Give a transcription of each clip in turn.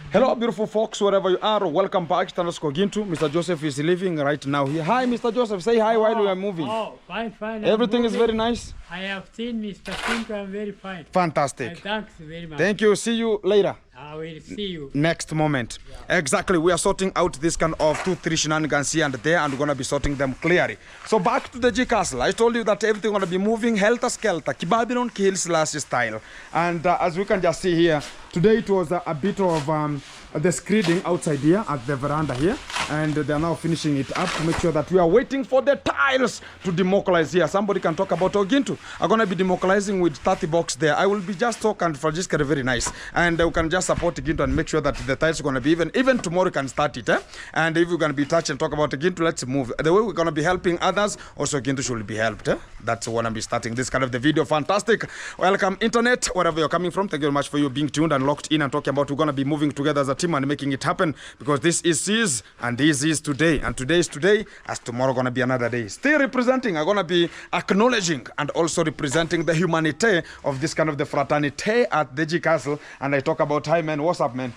Hello, beautiful folks, wherever you are. Welcome back to Gintu. Mr. Joseph is living right now here. Hi, Mr. Joseph. Say hi while we are moving. Oh, fine. Everything is very nice. I have seen Mr. Gintu. I'm very fine. Fantastic. Thanks very much. Thank you. See you later. I will see you. Next moment. Yeah. Exactly. We are sorting out this kind of 2-3 shenanigans here and there, and we're going to be sorting them clearly. So back to the G Castle. I told you that everything going to be moving helter-skelter, Babylon Kills last style. And as we can just see here, today it was a bit of the screeding outside here at the veranda here, and they are now finishing it up to make sure that we are waiting for the tiles to demobilize here. Somebody can talk about Ogintu. I'm going to be demobilizing with 30 bucks there. I will be just talking for just very nice, and we can just support Ogintu and make sure that the tiles are going to be even tomorrow we can start it. And if we're going to be touch and talk about Ogintu, let's move. The way we're going to be helping others, also Ogintu should be helped. That's when I'm be starting this kind of the video. Fantastic. Welcome internet, wherever you're coming from. Thank you very much for you being tuned and locked in and talking about we're going to be moving together as a team and making it happen, because this is and this is today, and today is today, as tomorrow gonna be another day. Still representing, I'm gonna be acknowledging and also representing the humanity of this kind of the fraternity at the G Castle. And I talk about, hi man, what's up man?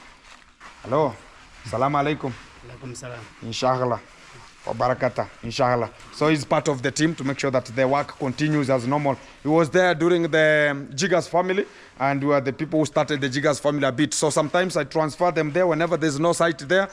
Hello, salam alaikum. Alaikum salam. Inshallah. For barakata, inshallah. So he's part of the team to make sure that the work continues as normal. He was there during the Jiggers family, and we are the people who started the Jiggers family a bit. So sometimes I transfer them there whenever there's no site there.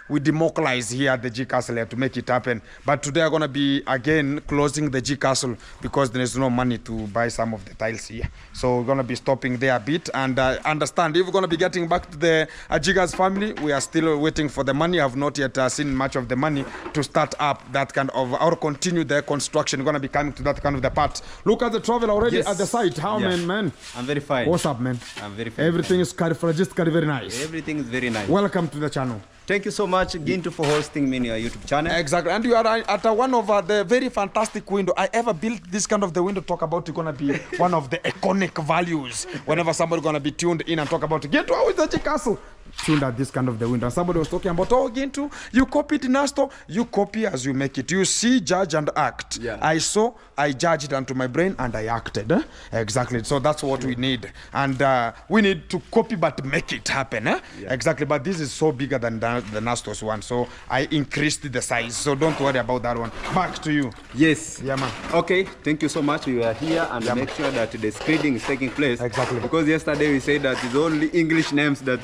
We demobilize here at the G Castle here to make it happen. But today I'm going to be again closing the G Castle because there is no money to buy some of the tiles here. So we're going to be stopping there a bit, and understand if we're going to be getting back to the Jiggers family, we are still waiting for the money. I have not yet seen much of the money to start up that kind of, or continue the construction. We're going to be coming to that kind of the part. Look at the travel already at the site. How man? I'm very fine. What's up man? I'm very fine. Everything is very nice. Everything is very nice. Welcome to the channel. Thank you so much, Gintu, for hosting me in your YouTube channel. Exactly, and you are at one of the very fantastic window. I ever built this kind of the window. Talk about it gonna be one of the iconic values. Whenever somebody gonna be tuned in and talk about Gintu, how is the G Castle? Tuned at this kind of the window. And somebody was talking about, oh Gintu, you copied Nasto. You copy as you make it. You see, judge and act. Yeah. I saw, I judged unto my brain and I acted. Exactly. So that's what we need. And we need to copy but make it happen. Yeah. Exactly. But this is so bigger than the Nastos one. So I increased the size. So don't worry about that one. Back to you. Yes. Yeah, man. Okay. Thank you so much. We are here and make sure that the screening is taking place. Exactly. Because yesterday we said that it's only English names that...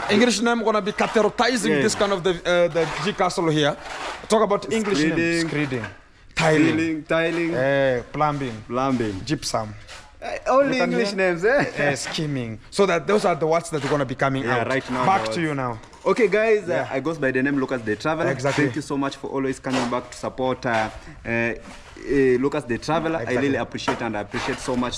English name gonna be categorizing this kind of the G Castle here. Talk about English names. Screeding. Tiling. Plumbing. Gypsum. Only English names, Skimming. So that those are the words that are gonna be coming out. Right now. Back to you now. Okay, guys. I goes by the name Lucas the Traveller. Exactly. Thank you so much for always coming back to support Lucas the Traveller. Exactly. I really appreciate, and I appreciate so much.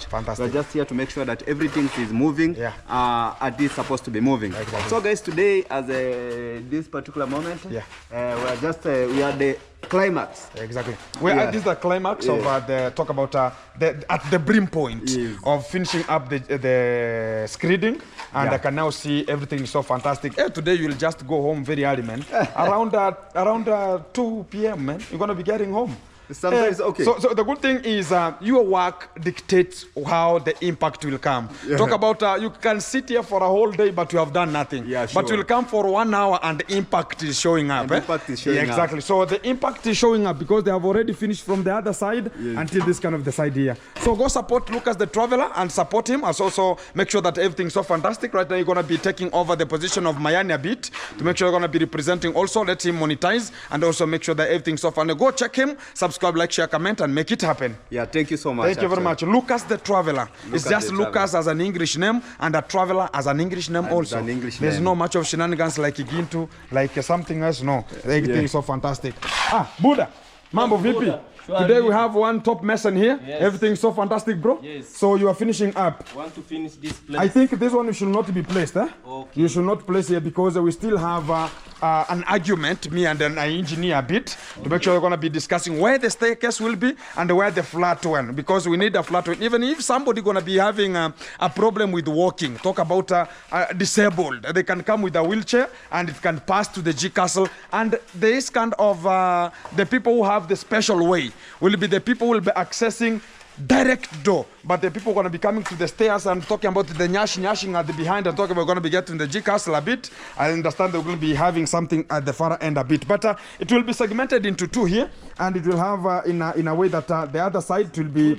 Fantastic. We're just here to make sure that everything is moving at this supposed to be moving. Exactly. So guys, today as this particular moment, we are just we are the climax. Exactly. This is the climax of the talk about at the brim point of finishing up the screeding, and I can now see everything is so fantastic. Today you'll just go home very early, man. around 2 p.m. man, you're gonna be getting home. Sometimes okay. So the good thing is your work dictates how the impact will come. Talk about you can sit here for a whole day but you have done nothing. But you'll come for 1 hour and the impact is showing up. Impact is showing exactly. up. So the impact is showing up because they have already finished from the other side until this kind of the side here. So go support Lucas the Traveller and support him, as also make sure that everything's so fantastic. Right now you're gonna be taking over the position of Mayani a bit to make sure you're gonna be representing also. Let him monetize and also make sure that everything's so fun. Go check him, subscribe, like, share, comment, and make it happen. Yeah, thank you so much. Thank you very much. Lucas the Traveller. It's just Lucas as an English name and a Traveller as an English name also. There's no much of shenanigans like Gintu, like something else. No, everything is so fantastic. Buddha, Mambo VP. Today we have one top mason here. Yes. Everything's so fantastic, bro. Yes. So you are finishing up. Want to finish this place? I think this one should not be placed. Okay. You should not place here because we still have an argument, me and an engineer a bit, to make sure we're going to be discussing where the staircase will be and where the flat one, because we need a flat one. Even if somebody going to be having a problem with walking, talk about disabled, they can come with a wheelchair and it can pass to the G Castle. And there is kind of the people who have the special way will be the people who will be accessing direct door but the people are going to be coming to the stairs and talking about the nyashing at the behind and talking about going to be getting the G castle a bit. I understand they're going to be having something at the far end a bit, but it will be segmented into two here, and it will have in a way that the other side will be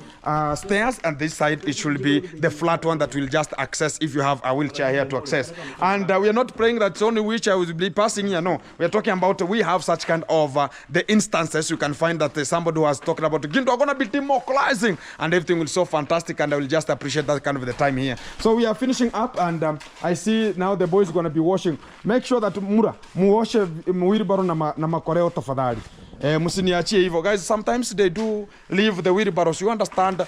stairs, and this side it should be the flat one that will just access if you have a wheelchair here to access. And we are not praying that only wheelchair will be passing here. No, we are talking about we have such kind of the instances. You can find that somebody who has talked about Ginto are going to be democratizing, and everything will be so fantastic, and I will just appreciate that kind of the time here. So we are finishing up, and I see now the boys are going to be washing. Make sure that muoshe wheelbarrow na makoreo tafadhali. Musiniachie hivyo, guys. Sometimes they do leave the wheelbarrows. You understand,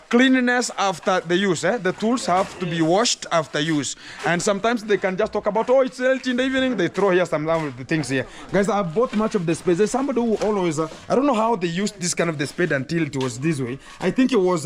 cleanliness after the use. The tools have to be washed after use, and sometimes they can just talk about, oh, it's late in the evening. They throw here some of the things here. Guys, I bought much of the space. There's somebody who always, I don't know how they used this kind of the spade until it was this way. I think it was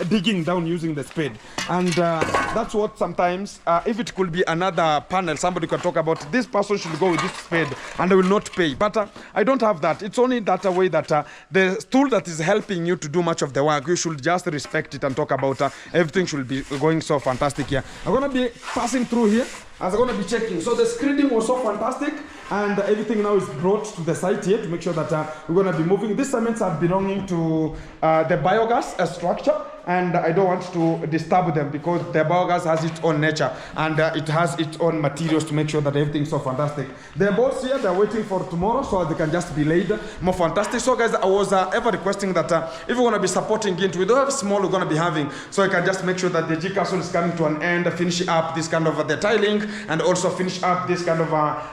digging down using the spade, and that's what sometimes, if it could be another panel, somebody could talk about this person should go with this spade, and they will not pay. But I don't have that. It's only that way that the tool that is helping you to do much of the work, you should just respect it and talk about everything should be going so fantastic here. I'm going to be passing through here as I'm going to be checking. So the screening was so fantastic, and everything now is brought to the site here to make sure that we're going to be moving. These cements are belonging to the biogas structure, and I don't want to disturb them because the biogas has its own nature, and it has its own materials to make sure that everything's so fantastic. The boats here, they're waiting for tomorrow so they can just be laid more fantastic. So guys, I was ever requesting that if we're going to be supporting it, we don't have small we're going to be having, so I can just make sure that the G castle is coming to an end, finish up this kind of the tiling, and also finish up this kind of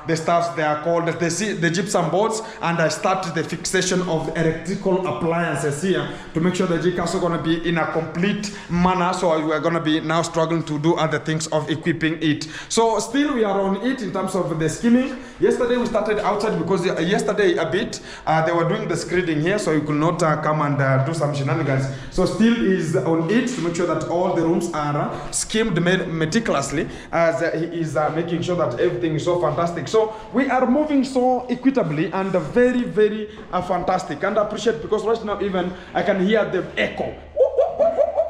the stuffs they are called the gypsum boards, and I start the fixation of the electrical appliances here to make sure the G castle is going to be in a complete manner. So we are going to be now struggling to do other things of equipping it. So still we are on it in terms of the skimming. Yesterday we started outside because yesterday a bit they were doing the screening here, so you could not come and do some shenanigans. So still is on it to make sure that all the rooms are skimmed meticulously, as he is making sure that everything is so fantastic. So we are moving so equitably and very, very fantastic, and I appreciate because right now even I can hear the echo.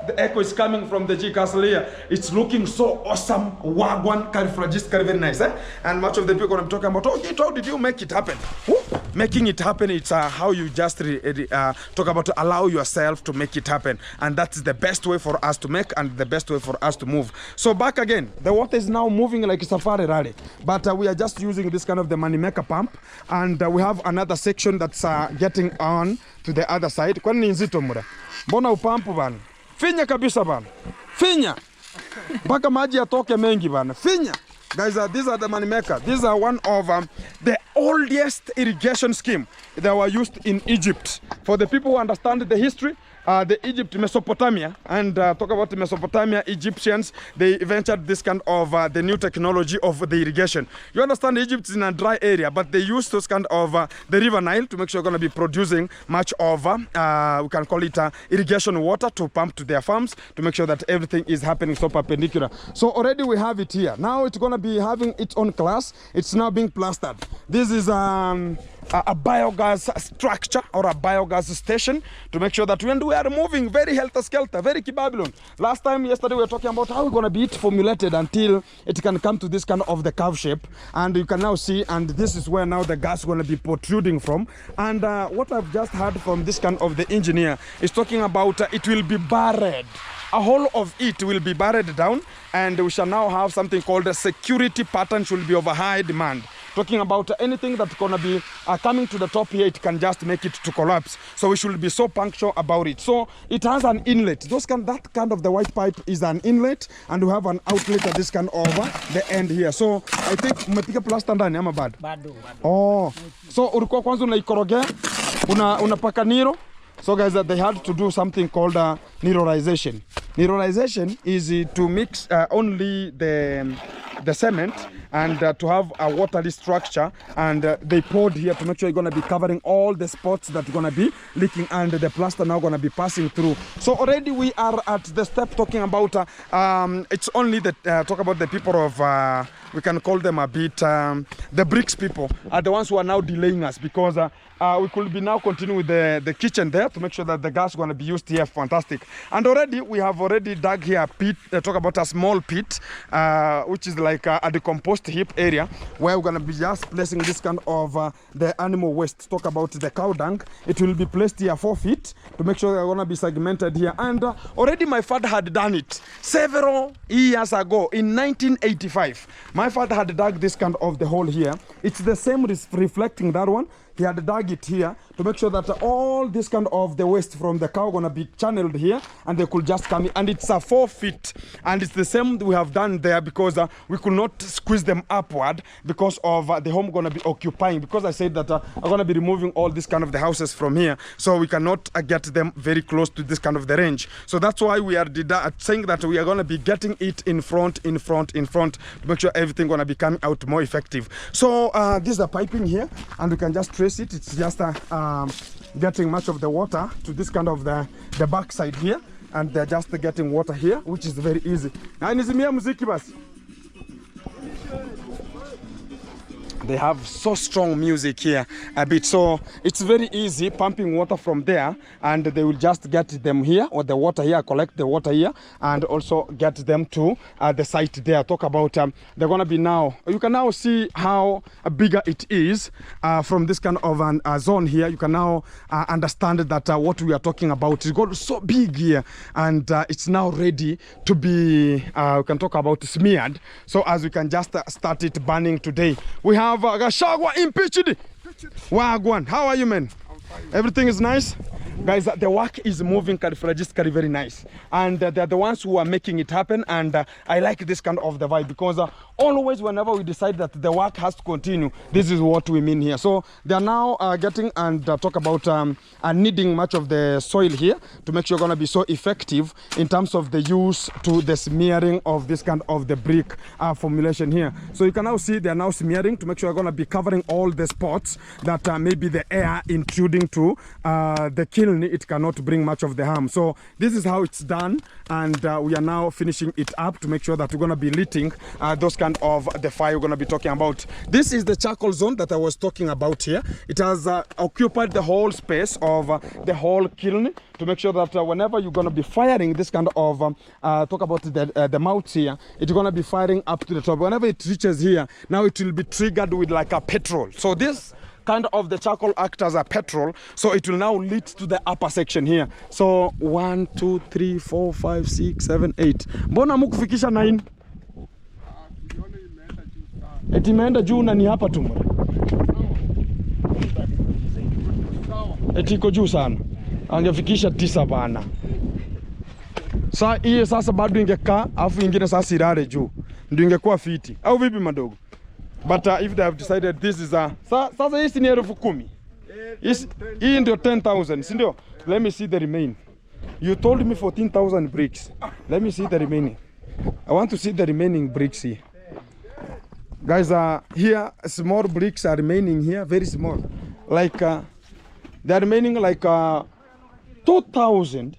The echo is coming from the G castle here. It's looking so awesome. Wagwan, just very nice. And much of the people are talking about, oh, how did you make it happen? Making it happen, it's how you just talk about to allow yourself to make it happen. And that's the best way for us to make and the best way for us to move. So back again, the water is now moving like a safari rally. But we are just using this kind of the money maker pump. And we have another section that's getting on to the other side. Kwani nzito mura? Mbona upampu bana? Finya kabisa bana. Finya. Mpaka maji yatoke mengi bana. Finya. Guys, these are the money maker. These are one of the oldest irrigation scheme that were used in Egypt. For the people who understand the history, the Egypt, Mesopotamia, and talk about the Mesopotamia, Egyptians, they ventured this kind of the new technology of the irrigation. You understand Egypt is in a dry area, but they used this kind of the river Nile to make sure they're going to be producing much of, we can call it irrigation water to pump to their farms to make sure that everything is happening so perpendicular. So already we have it here. Now it's going to be having its own class. It's now being plastered. This is a biogas structure or a biogas station to make sure that when we are moving very helter-skelter, very Babylon. Last time, yesterday, we were talking about how we're going to be formulated until it can come to this kind of the curve shape. And you can now see, and this is where now the gas is going to be protruding from. And what I've just heard from this kind of the engineer is talking about it will be buried. A whole of it will be buried down, and we shall now have something called a security pattern should be of a high demand. Talking about anything that's going to be coming to the top here, it can just make it to collapse. So we should be so punctual about it. So it has an inlet. That kind of the white pipe is an inlet, and we have an outlet at this kind of the end here. So I think umepiga plaster ndani ama bado? Bado. Oh. So ulikuwa kwanza unaikorogea, unapaka niro. So guys, they had to do something called nirorization. Nirorization is to mix only the cement and to have a watery structure, and they poured here to make sure you're going to be covering all the spots that are going to be leaking, and the plaster now going to be passing through. So already we are at the step talking about it's only the talk about the people of we can call them a bit the bricks people are the ones who are now delaying us, because we could be now continuing with the kitchen there to make sure that the gas is going to be used here. Fantastic. And already we have already dug here a pit, talk about a small pit, which is like a decomposed heap area where we're going to be just placing this kind of the animal waste. Talk about the cow dung. It will be placed here 4 feet to make sure they're going to be segmented here. And already my father had done it several years ago in 1985. My father had dug this kind of the hole here. It's the same reflecting that one. He had dug it here to make sure that all this kind of the waste from the cow gonna be channeled here, and they could just come in. And it's 4 feet, and it's the same we have done there, because we could not squeeze them upward because of the home gonna be occupying. Because I said that I'm gonna be removing all this kind of the houses from here, so we cannot get them very close to this kind of the range. So that's why we are saying that we are gonna be getting it in front to make sure everything gonna be coming out more effective. So this is the piping here, and we can just trace it. It's just getting much of the water to this kind of the back side here, and they're just getting water here, which is very easy. They have so strong music here a bit, so it's very easy pumping water from there, and they will just get them here, or the water here, collect the water here, and also get them to the site there. Talk about they're gonna be now, you can now see how bigger it is from this kind of an zone here. You can now understand that what we are talking about is got so big here, and it's now ready to be we can talk about smeared, so as we can just start it burning today. We have Gashagwa impeached. Wagwan, how are you, man? I'm fine. Everything is nice? Guys, the work is moving very nice, and they're the ones who are making it happen. And I like this kind of the vibe, because always whenever we decide that the work has to continue, this is what we mean here. So they are now getting and talk about kneading much of the soil here to make sure going to be so effective in terms of the use to the smearing of this kind of the brick formulation here. So you can now see they are now smearing to make sure going to be covering all the spots that maybe the air intruding to the kiln, it cannot bring much of the harm. So this is how it's done, and we are now finishing it up to make sure that we're going to be lighting those kind of the fire we're going to be talking about. This is the charcoal zone that I was talking about here. It has occupied the whole space of the whole kiln to make sure that whenever you're going to be firing this kind of talk about the mouth here, it's going to be firing up to the top. Whenever it reaches here, now it will be triggered with like a petrol. So this kind of the charcoal acts as a petrol, so it will now lead to the upper section here. So 1 2 3 4 5 6 7 8. Mbona mkufikisha 9? Eti imeenda juu na ni hapa tu. Eti iko juu sana. Angefikisha 9 bana. Saa hii sasa bado ingekaa, afu ingine sasa irare juu. Ndio ingekuwa fiti. Au vipi madogo? But if they have decided this is sasa hii ni 10,000. Hii ndio 10,000, si ndio? Let me see the remaining. You told me 14,000 bricks. Let me see the remaining. I want to see the remaining bricks here. Guys, here small bricks are remaining here, very small. Like they're remaining like 2,000.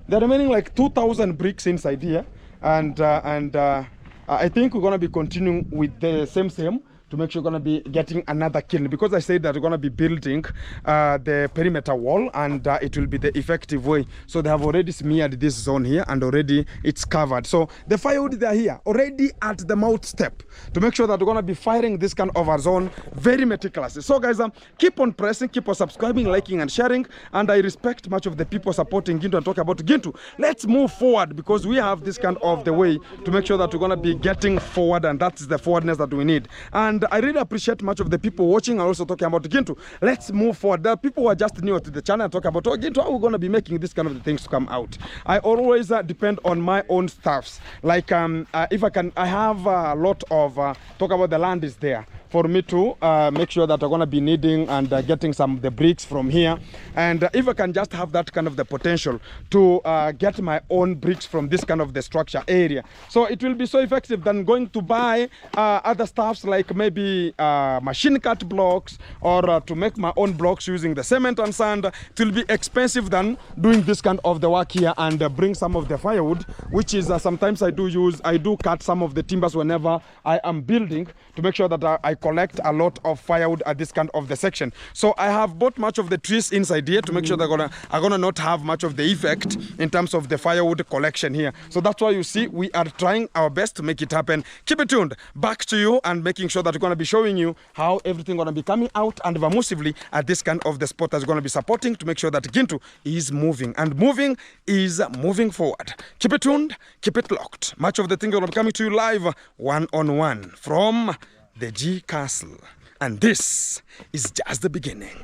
They're remaining like 2,000 bricks inside here, and I think we're going to be continuing with the same to make sure we're going to be getting another kiln, because I said that we're going to be building the perimeter wall, and it will be the effective way. So they have already smeared this zone here, and already it's covered. So the firewood, they are here already at the mouth step to make sure that we're going to be firing this kind of a zone very meticulously. So guys, keep on pressing, keep on subscribing, liking and sharing, and I respect much of the people supporting Gintu and talk about Gintu. Let's move forward, because we have this kind of the way to make sure that we're going to be getting forward, and that's the forwardness that we need. And I really appreciate much of the people watching and also talking about Gintu. Let's move forward. There are people who are just new to the channel and talk about, oh, Gintu, how are we going to be making this kind of things to come out? I always depend on my own stuffs. Like if I can, I have a lot of talk about the land is there for me to make sure that I'm going to be needing and getting some of the bricks from here. And if I can just have that kind of the potential to get my own bricks from this kind of the structure area, so it will be so effective than going to buy other stuffs like maybe machine cut blocks, or to make my own blocks using the cement and sand. It will be expensive than doing this kind of the work here and bring some of the firewood, which is sometimes I do cut some of the timbers whenever I am building to make sure that I collect a lot of firewood at this kind of the section. So I have bought much of the trees inside here to make sure they're gonna not have much of the effect in terms of the firewood collection here. So that's why you see we are trying our best to make it happen. Keep it tuned. Back to you and making sure that we're gonna be showing you how everything gonna be coming out and vamusively at this kind of the spot that's gonna be supporting to make sure that Gintu is moving, and moving is moving forward. Keep it tuned, keep it locked. Much of the things are gonna be coming to you live one-on-one from the G Castle, and this is just the beginning.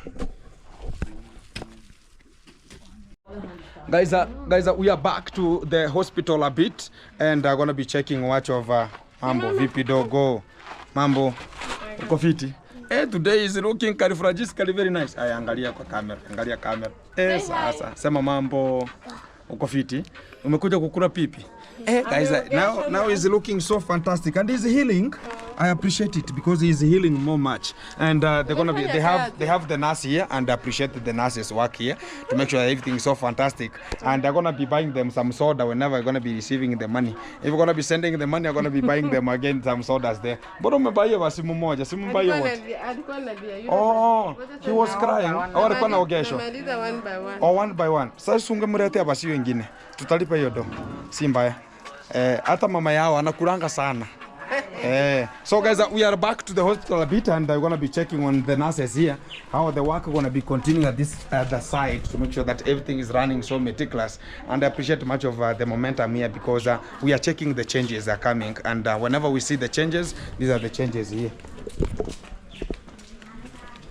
Guys, we are back to the hospital a bit, and I'm gonna be checking watch of Mambo vipi dogo. Mambo uko fiti? Today is looking carifragistically very nice. Ay, angalia kwa camera, angalia camera. Sasa sema mambo uko fiti? Umekuja kukula pipi? Guys, now he's looking so fantastic, and he's healing. I appreciate it because he's healing more much. And they're gonna be they have the nurse here, and I appreciate the nurse's work here to make sure that everything is so fantastic. And they're gonna be buying them some soda whenever I'm gonna be receiving the money. If we're gonna be sending the money, I'm gonna be buying them again some sodas there. But umebaia wa simu moja, simu mbaia what? Oh, he was crying. Au alikuwa anaogeshwa? One by one. Oh, one by one. Sasa ungemletea basi wengine. Tutalipa hiyo do. Si mbaya. Hata mama yao anakulanga sana. So guys, we are back to the hospital a bit, and I'm gonna be checking on the nurses here how the work gonna be continuing at this the side to make sure that everything is running so meticulous. And I appreciate much of the momentum here because we are checking the changes that are coming, and whenever we see the changes, these are the changes here.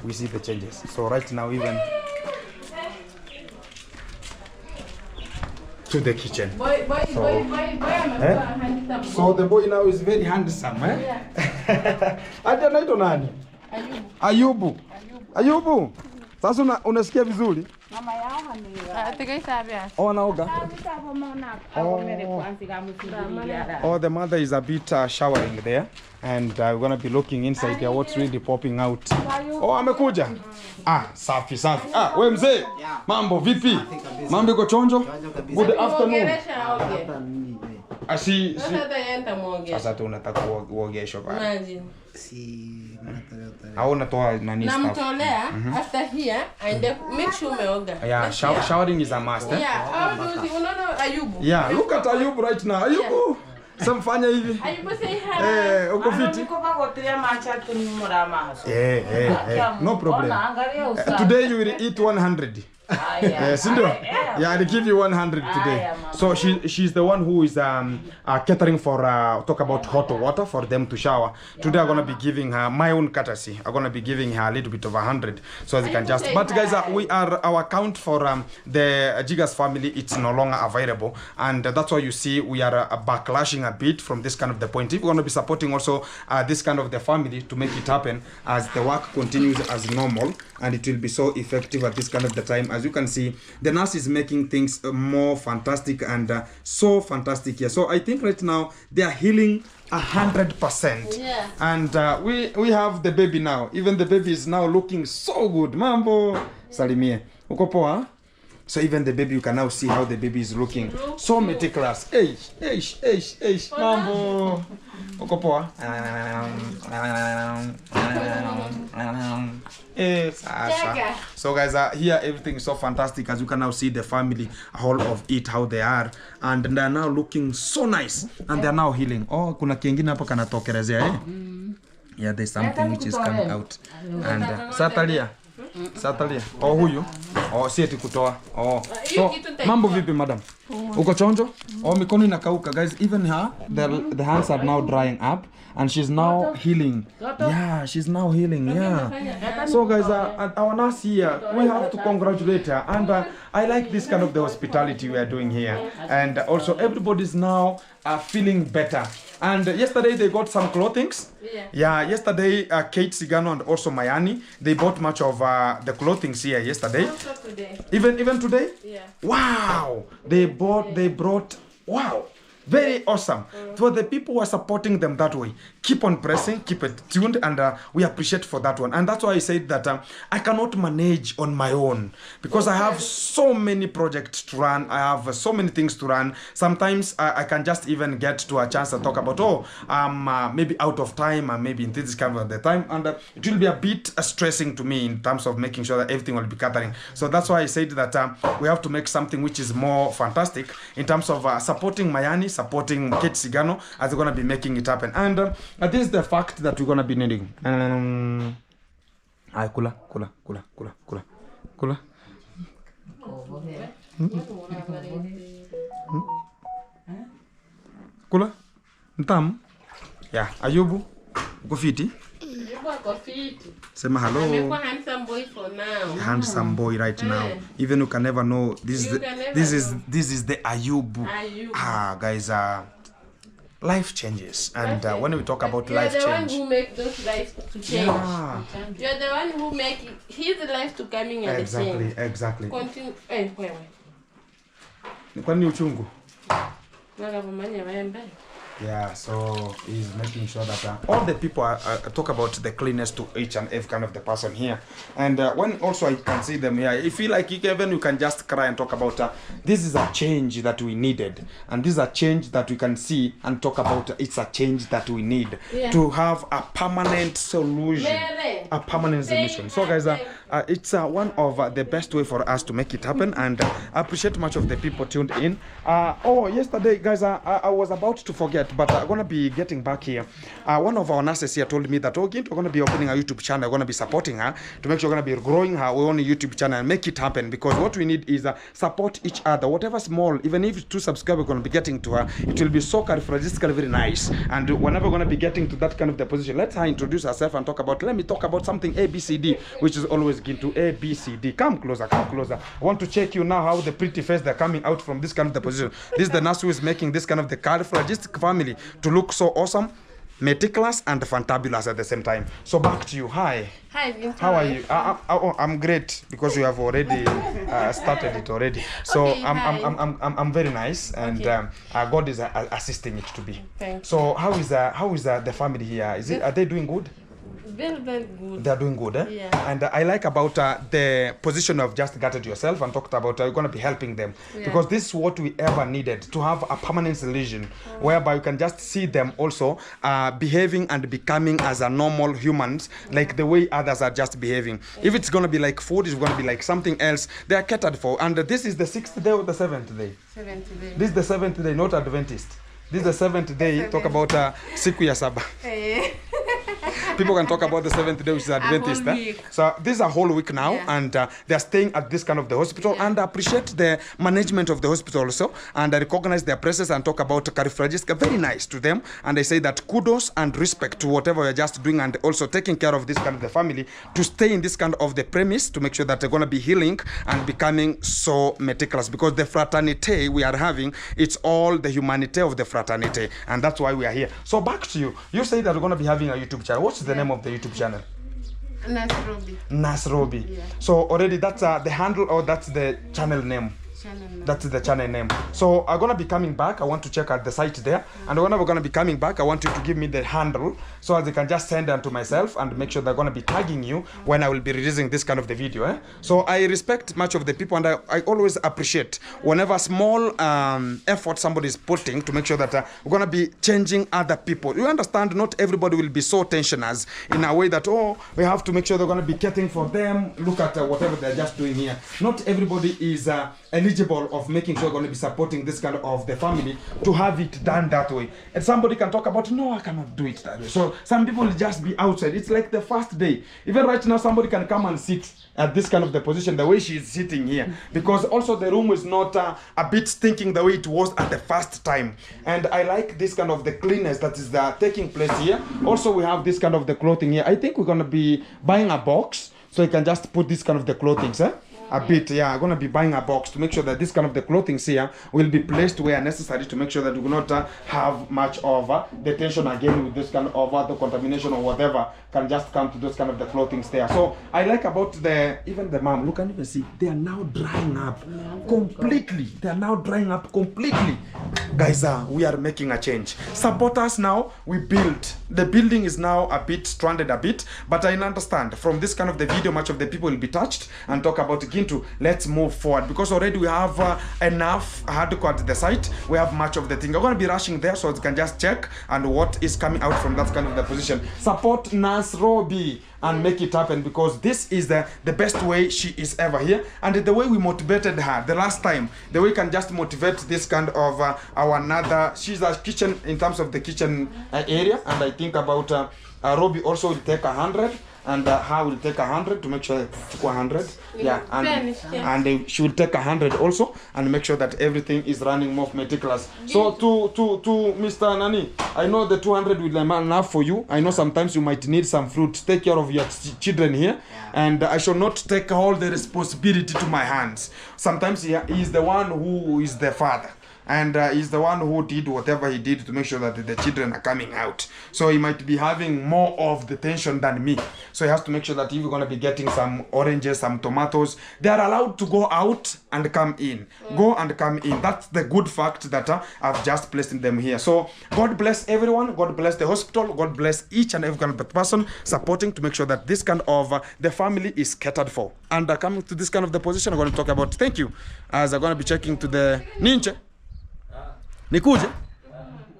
We see the changes. So right now even to the kitchen. So the boy now is very handsome, Aje naitwa nani? Ayubu. Sasa unasikia vizuri? Mama yao haniga. Anaoga. Oh, the mother is a bit showering there, and we're gonna be looking inside there what's really popping out. Oh, amekuja. Safi. We mzee. Mambo vipi? Mambo iko chonjo? Good afternoon. Sasa tu unataka kuogeshwa pale. Au unatoa nani stuff? Namtolea after here and make sure umeoga. Yeah, showering is a must. Yeah, unaona Ayubu. Yeah, look at Ayubu right now. Ayubu. Samfanya hivi. Ayubu say hi. Uko fiti? No problem. Today you will eat 100. Yeah, I'll give you 100 today. So she's the one who is catering for talk about hot water for them to shower. Today I'm gonna be giving her my own courtesy. I'm gonna be giving her a little bit of 100 so they can just. But guys, our account for the Jiggers family, it's no longer available, and that's why you see we are backlashing a bit from this kind of the point. If we're gonna be supporting also this kind of the family to make it happen as the work continues as normal, and it will be so effective at this kind of the time. As you can see, the nurse is making things more fantastic and so fantastic here. So I think right now they are healing 100%. Yeah. And we have the baby now. Even the baby is now looking so good. Mambo, salimie. Uko poa? So even the baby, you can now see how the baby is looking so meticulous. Mambo. Uko poa? So guys, here everything is so fantastic, as you can now see the family, whole of it, how they are, and they are now looking so nice, and they are now healing. Oh, kuna kingine hapa kanatokelezea Yeah, there's something which is coming out. And Satalia. Oh, huyu. Oh, si eti kutoa. Oh. So, mambo vipi madam? Uko chonjo? Oh, mikono inakauka. Guys, even her, the hands are now drying up, and she's now healing. Yeah, she's now healing. Yeah. So guys, our nurse here, we have to congratulate her, and I like this kind of the hospitality we are doing here, and also everybody's now feeling better. And yesterday they got some clothings. Yeah, yesterday Kate Sigano and also Mayani, they bought much of the clothings here yesterday. Also today. Even today? Yeah. Wow. They brought wow. Very awesome. For the people who are supporting them that way, keep on pressing, keep it tuned, and we appreciate for that one. And that's why I said that I cannot manage on my own because I have so many projects to run. I have so many things to run. Sometimes I can just even get to a chance to talk about, maybe out of time, and maybe in this kind of the time, and it will be a bit stressing to me in terms of making sure that everything will be gathering. So that's why I said that we have to make something which is more fantastic in terms of supporting Mayani, supporting Kate Sigano as we're going to be making it happen. And this is the fact that we're going to be needing. Kula. Kula? Ntam? Yeah, Ayubu? Gofiti? Sema hello. I'm a handsome boy for now. Handsome boy right now. Even you can never know. This is the Ayubu. Ah, guys, life changes, and when we talk about life change, you're the one who make those lives to change. Yeah. You're the one who make his life to coming at the same. Exactly. Continue. Kwani uchungu? Where? Yeah, so he's making sure that all the people talk about the cleanness to each and every kind of the person here. And when also I can see them here, I feel like even you can just cry and talk about this is a change that we needed. And this is a change that we can see and talk about. It's a change that we need to have a permanent solution. A permanent solution. So guys, it's one of the best way for us to make it happen. And I appreciate much of the people tuned in. Yesterday, guys, I was about to forget, but I'm going to be getting back here. One of our nurses here told me that, we're going to be opening a YouTube channel. We're going to be supporting her to make sure we're going to be growing her own YouTube channel and make it happen, because what we need is support each other. Whatever small, even if 2 subscribers are going to be getting to her, it will be so characteristically very nice. And whenever we're going to be getting to that kind of the position, let her introduce herself and let me talk about something ABCD, which is always getting to ABCD. Come closer. I want to check you now how the pretty face they're coming out from this kind of the position. This is the nurse who is making this kind of the characteristic family to look so awesome, meticulous, and fantabulous at the same time. So back to you. Hi, Vincent. how are you? I'm great, because you have already started it already. So Okay, I'm very nice, and God is assisting it to be. Thanks. So how is the family here? Are they doing good? Very, very good. They're doing good, eh? Yeah. And I like about the position of just gutted yourself and talked about you're going to be helping them. Yeah. Because this is what we ever needed, to have a permanent solution whereby you can just see them also behaving and becoming as a normal humans, like the way others are just behaving. If it's going to be like food, it's going to be like something else, they are catered for. And this is the 6th day or the 7th day? 7th day. This is the 7th day, not Adventist. This is the 7th day. Talk about siku ya saba. People can talk about the 7th day, which is Adventist. So this is a whole week now, and they're staying at this kind of the hospital, and I appreciate the management of the hospital also, and I recognize their presence and talk about Carifragiska. Very nice to them, and I say that kudos and respect to whatever you're just doing, and also taking care of this kind of the family to stay in this kind of the premise to make sure that they're going to be healing and becoming so meticulous, because the fraternity we are having, it's all the humanity of the fraternity, and that's why we are here. So back to you. You say that we're going to be having a YouTube channel. What's the name of the YouTube channel? Nasrobi. Yeah. So already that's the handle, or that's the channel name. That's the channel name. So I'm gonna be coming back. I want to check at the site there, and whenever we're gonna be coming back, I want you to give me the handle so as they can just send them to myself and make sure they're gonna be tagging you when I will be releasing this kind of the video. So I respect much of the people, and I always appreciate whenever small effort somebody is putting to make sure that we're gonna be changing other people. You understand? Not everybody will be so tensioners in a way that we have to make sure they're gonna be getting for them. Look at whatever they're just doing here. Not everybody is eligible of making sure we're going to be supporting this kind of the family to have it done that way. And somebody can talk about, no, I cannot do it that way. So some people will just be outside. It's like the first day. Even right now, somebody can come and sit at this kind of the position, the way she's sitting here. Because also the room is not a bit stinking the way it was at the first time. And I like this kind of the cleanness that is taking place here. Also, we have this kind of the clothing here. I think we're going to be buying a box so you can just put this kind of the clothing, a bit. Yeah, I'm gonna be buying a box to make sure that this kind of the clothing here will be placed where necessary to make sure that we will not have much of the tension again with this kind of the contamination or whatever can just come to those kind of the clothing there. So I like about even the mom. Look, and even see they are now drying up completely. They are now drying up completely. Guys, we are making a change. Support us now. We built. The building is now a bit stranded a bit, but I understand from this kind of the video, much of the people will be touched and talk about Gintu. Let's move forward because already we have enough hardcore at the site. We have much of the thing. I'm going to be rushing there so you can just check and what is coming out from that kind of the position. Support Nurse Robbie and make it happen because this is the best way she is ever here, and the way we motivated her the last time, the way we can just motivate this kind of our another. She's a kitchen in terms of the kitchen area, and I think about Robbie also will take 100 and her will take 100 to make sure 100. Yeah, and she will take 100 also and make sure that everything is running more meticulous. So to Mr. Nani, I know the 200 will be enough for you. I know sometimes you might need some fruit. Take care of your children here, and I shall not take all the responsibility to my hands. Sometimes he is the one who is the father, and he's the one who did whatever he did to make sure that the children are coming out. So he might be having more of the tension than me. So he has to make sure that if you're going to be getting some oranges, some tomatoes, they are allowed to go out and come in. Go and come in. That's the good fact that I've just placed them here. So God bless everyone. God bless the hospital. God bless each and every kind of person supporting to make sure that this kind of the family is catered for. And coming to this kind of the position, I'm going to talk about thank you. As I'm going to be checking to the Ninja. Nikuje?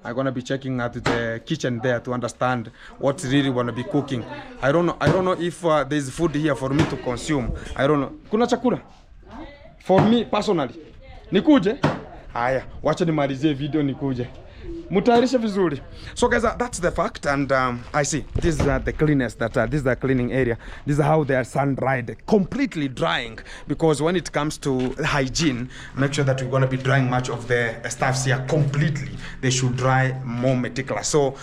I'm gonna be checking at the kitchen there to understand what really wanna be cooking. I don't know if there's food here for me to consume. I don't know. Kuna chakula? For me personally. Nikuje? Haya, wacha nimalizie video nikuje. Mutayarishe vizuri. So guys, that's the fact, and I see this is the cleanliness that this is the cleaning area. This is how they are sun dried, completely drying, because when it comes to hygiene, make sure that we're going to be drying much of the stuffs here completely. They should dry more meticulous. So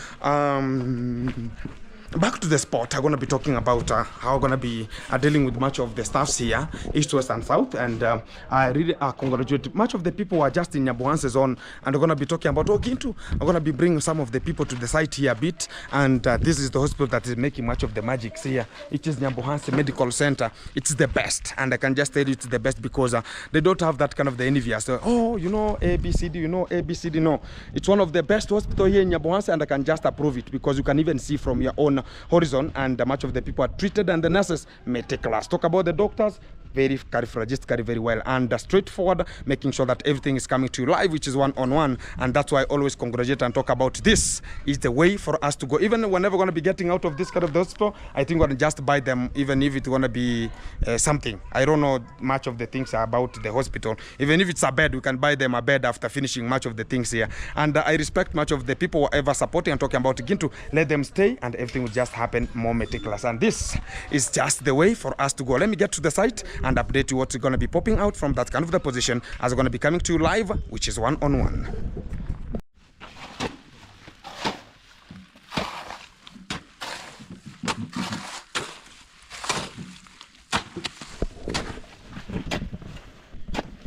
back to the spot, I'm going to be talking about how I'm going to be dealing with much of the stuffs here, east, west, and south. And I really congratulate much of the who are just in Nyabohanse zone, and I'm going to be talking about Gintu. I'm going to be bringing some of the people to the site here a bit. And this is the hospital that is making much of the magics here. It is Nyabohanse Medical Center. It's the best, and I can just tell you it's the best because they don't have that kind of the envious. Oh, you know ABCD, you know ABCD. No, it's one of the best hospital here in Nyabohanse, and I can just approve it because you can even see from your own horizon, and much of the people are treated, and the nurses meticulous. Talk about the doctors, very very well, and straightforward, making sure that everything is coming to you live, which is one-on-one. And that's why I always congratulate and talk about this is the way for us to go. Even whenever we're going to be getting out of this kind of the hospital, I think we're going to just buy them, even if it's going to be something. I don't know much of the things about the hospital. Even if it's a bed, we can buy them a bed after finishing much of the things here. And I respect much of the people who are ever supporting and talking about Gintu. Let them stay, and everything will just happen more meticulous. And this is just the way for us to go. Let me get to the site and update you what's going to be popping out from that kind of the position as we're going to be coming to you live, which is one-on-one.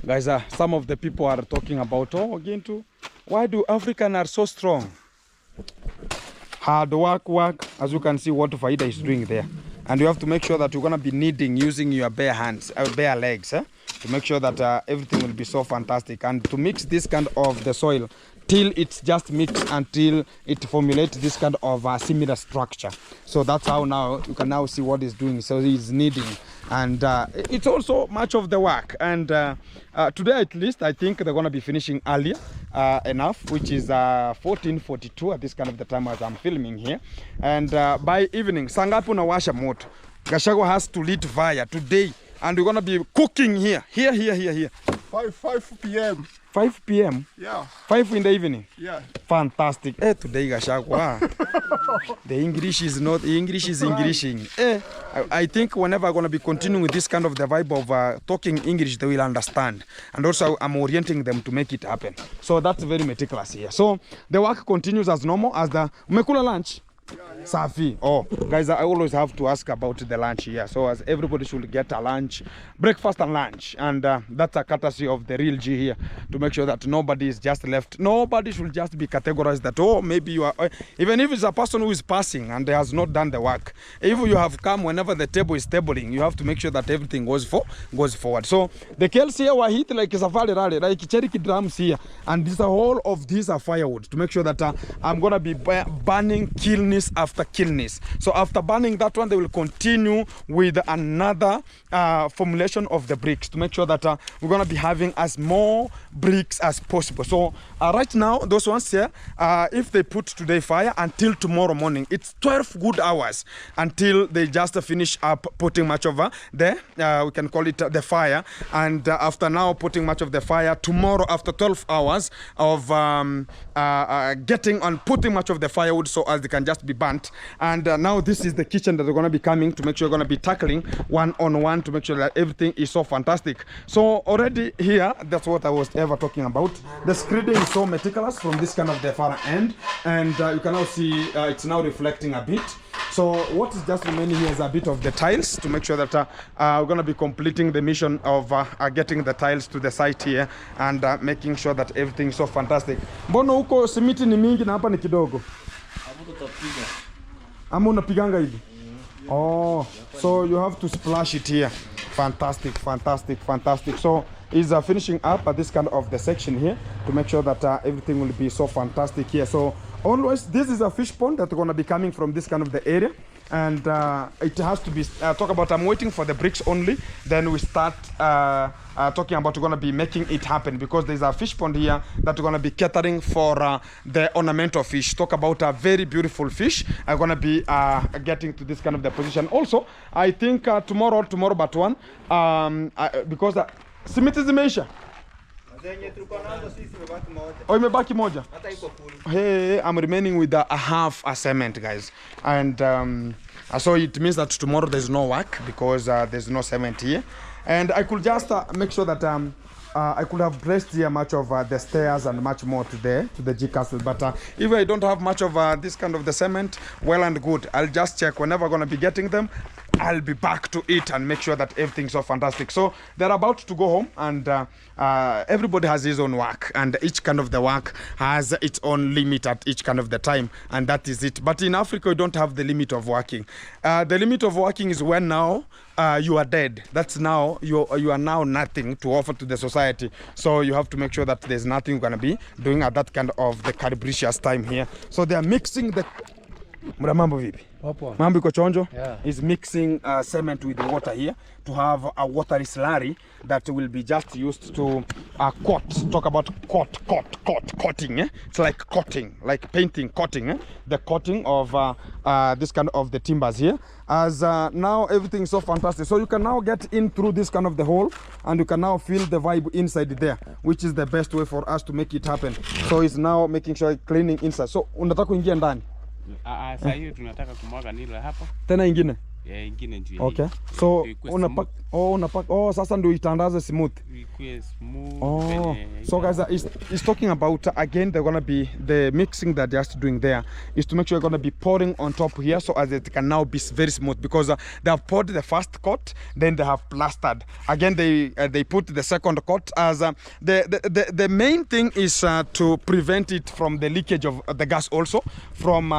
Guys, some of the people are talking about, oh, Gintu, why do Africans are so strong? Hard work, as you can see what Faida is doing there. And you have to make sure that you're going to be kneading using your bare hands, bare legs, to make sure that everything will be so fantastic. And to mix this kind of the soil till it's just mixed until it formulates this kind of similar structure. So that's how now you can now see what he's doing. So he's kneading, and it's also much of the work. And today at least I think they're going to be finishing earlier enough, which is 14:42 at this kind of the time as I'm filming here. And by evening, Sangapu Nawasha Moto, Gashago has to lit fire today, and we're going to be cooking here. 5 p.m. 5 p.m. Yeah. 5 in the evening. Yeah. Fantastic. Today Gashagwa. The English is not English is Englishing. I think whenever I'm going to be continuing with this kind of the vibe of talking English, they will understand. And also I'm orienting them to make it happen. So that's very meticulous here. So the work continues as normal as the umekula lunch. Safi. Oh, guys, I always have to ask about the lunch here. So as everybody should get a lunch, breakfast and lunch. And that's a courtesy of the real G here to make sure that nobody is just left. Nobody should just be categorized that, oh, maybe you are, even if it's a person who is passing and has not done the work. If you have come whenever the table is tabling, you have to make sure that everything goes forward. So the kilns here were hit like safari rally, like cherry drums here. And this whole of these are firewood to make sure that I'm going to be burning kilns after kilns. So after burning that one, they will continue with another formulation of the bricks to make sure that we're going to be having as more bricks as possible. So right now, those ones here, if they put today fire until tomorrow morning, it's 12 good hours until they just finish up putting much of the, we can call it the fire. And after now putting much of the fire, tomorrow after 12 hours of getting and putting much of the firewood so as they can just be burnt. And now this is the kitchen that they're going to be coming to make sure you're going to be tackling one-on-one to make sure that everything is so fantastic. So already here, that's what I was ever talking about. The screeding is so meticulous from this kind of the far end, and you can now see it's now reflecting a bit. So what is just remaining here is a bit of the tiles to make sure that we're going to be completing the mission of getting the tiles to the site here and making sure that everything is so fantastic. Mbona huko simiti ni mingi na hapa ni kidogo? Ama unapiganga hivi? Oh, so you have to splash it here. Fantastic, fantastic, fantastic. So is finishing up at this kind of the section here to make sure that everything will be so fantastic here. So always, this is a fish pond that's going to be coming from this kind of the area, and it has to be talk about. I'm waiting for the bricks only, then we start talking about we're going to be making it happen, because there's a fish pond here that we're going to be catering for the ornamental fish. Talk about a very beautiful fish. I'm going to be getting to this kind of the position. Also, I think tomorrow but one, because simiti zimeisha. Oh, imebaki moja. Hey, I'm remaining with a half a cement, guys. And so it means that tomorrow there's no work because there's no cement here. And I could just make sure that I could have placed here much of the stairs and much more to the G Castle. But if I don't have much of this kind of the cement, well and good. I'll just check whenever I'm going to be getting them. I'll be back to it and make sure that everything's so fantastic. So they're about to go home, and everybody has his own work, and each kind of the work has its own limit at each kind of the time, and that is it. But in Africa, you don't have the limit of working. The limit of working is when now you are dead. That's now you are now nothing to offer to the society. So you have to make sure that there's nothing you're gonna be doing at that kind of the capricious time here. So they are mixing the Mambo vipi? Mambo iko chonjo? Yeah. Is mixing cement with the water here to have a watery slurry that will be just used to coat. Talk about coating. It's like coating, like painting, coating. The coating of this kind of the timbers here. As now everything is so fantastic. So you can now get in through this kind of the hole, and you can now feel the vibe inside there, which is the best way for us to make it happen. So it's now making sure cleaning inside. So unataka kuingia ndani? Sasa hiyo tunataka kumwaga nilo hapa. Tena ingine? Yeah, ingine juu. Okay. So unapak sasa ndio itandaze smooth. Smooth. So guys, is talking about again they're gonna be the mixing that they're just doing there is to make sure you're gonna be pouring on top here so as it can now be very smooth, because they have poured the first coat, then they have plastered. Again they put the second coat as the main thing is to prevent it from the leakage of the gas, also from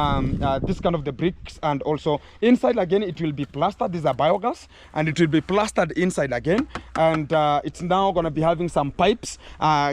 this kind of the bricks, and also inside again it will be plastered. These are biogas, and it will be plastered inside again, and it's now going to be having some pipes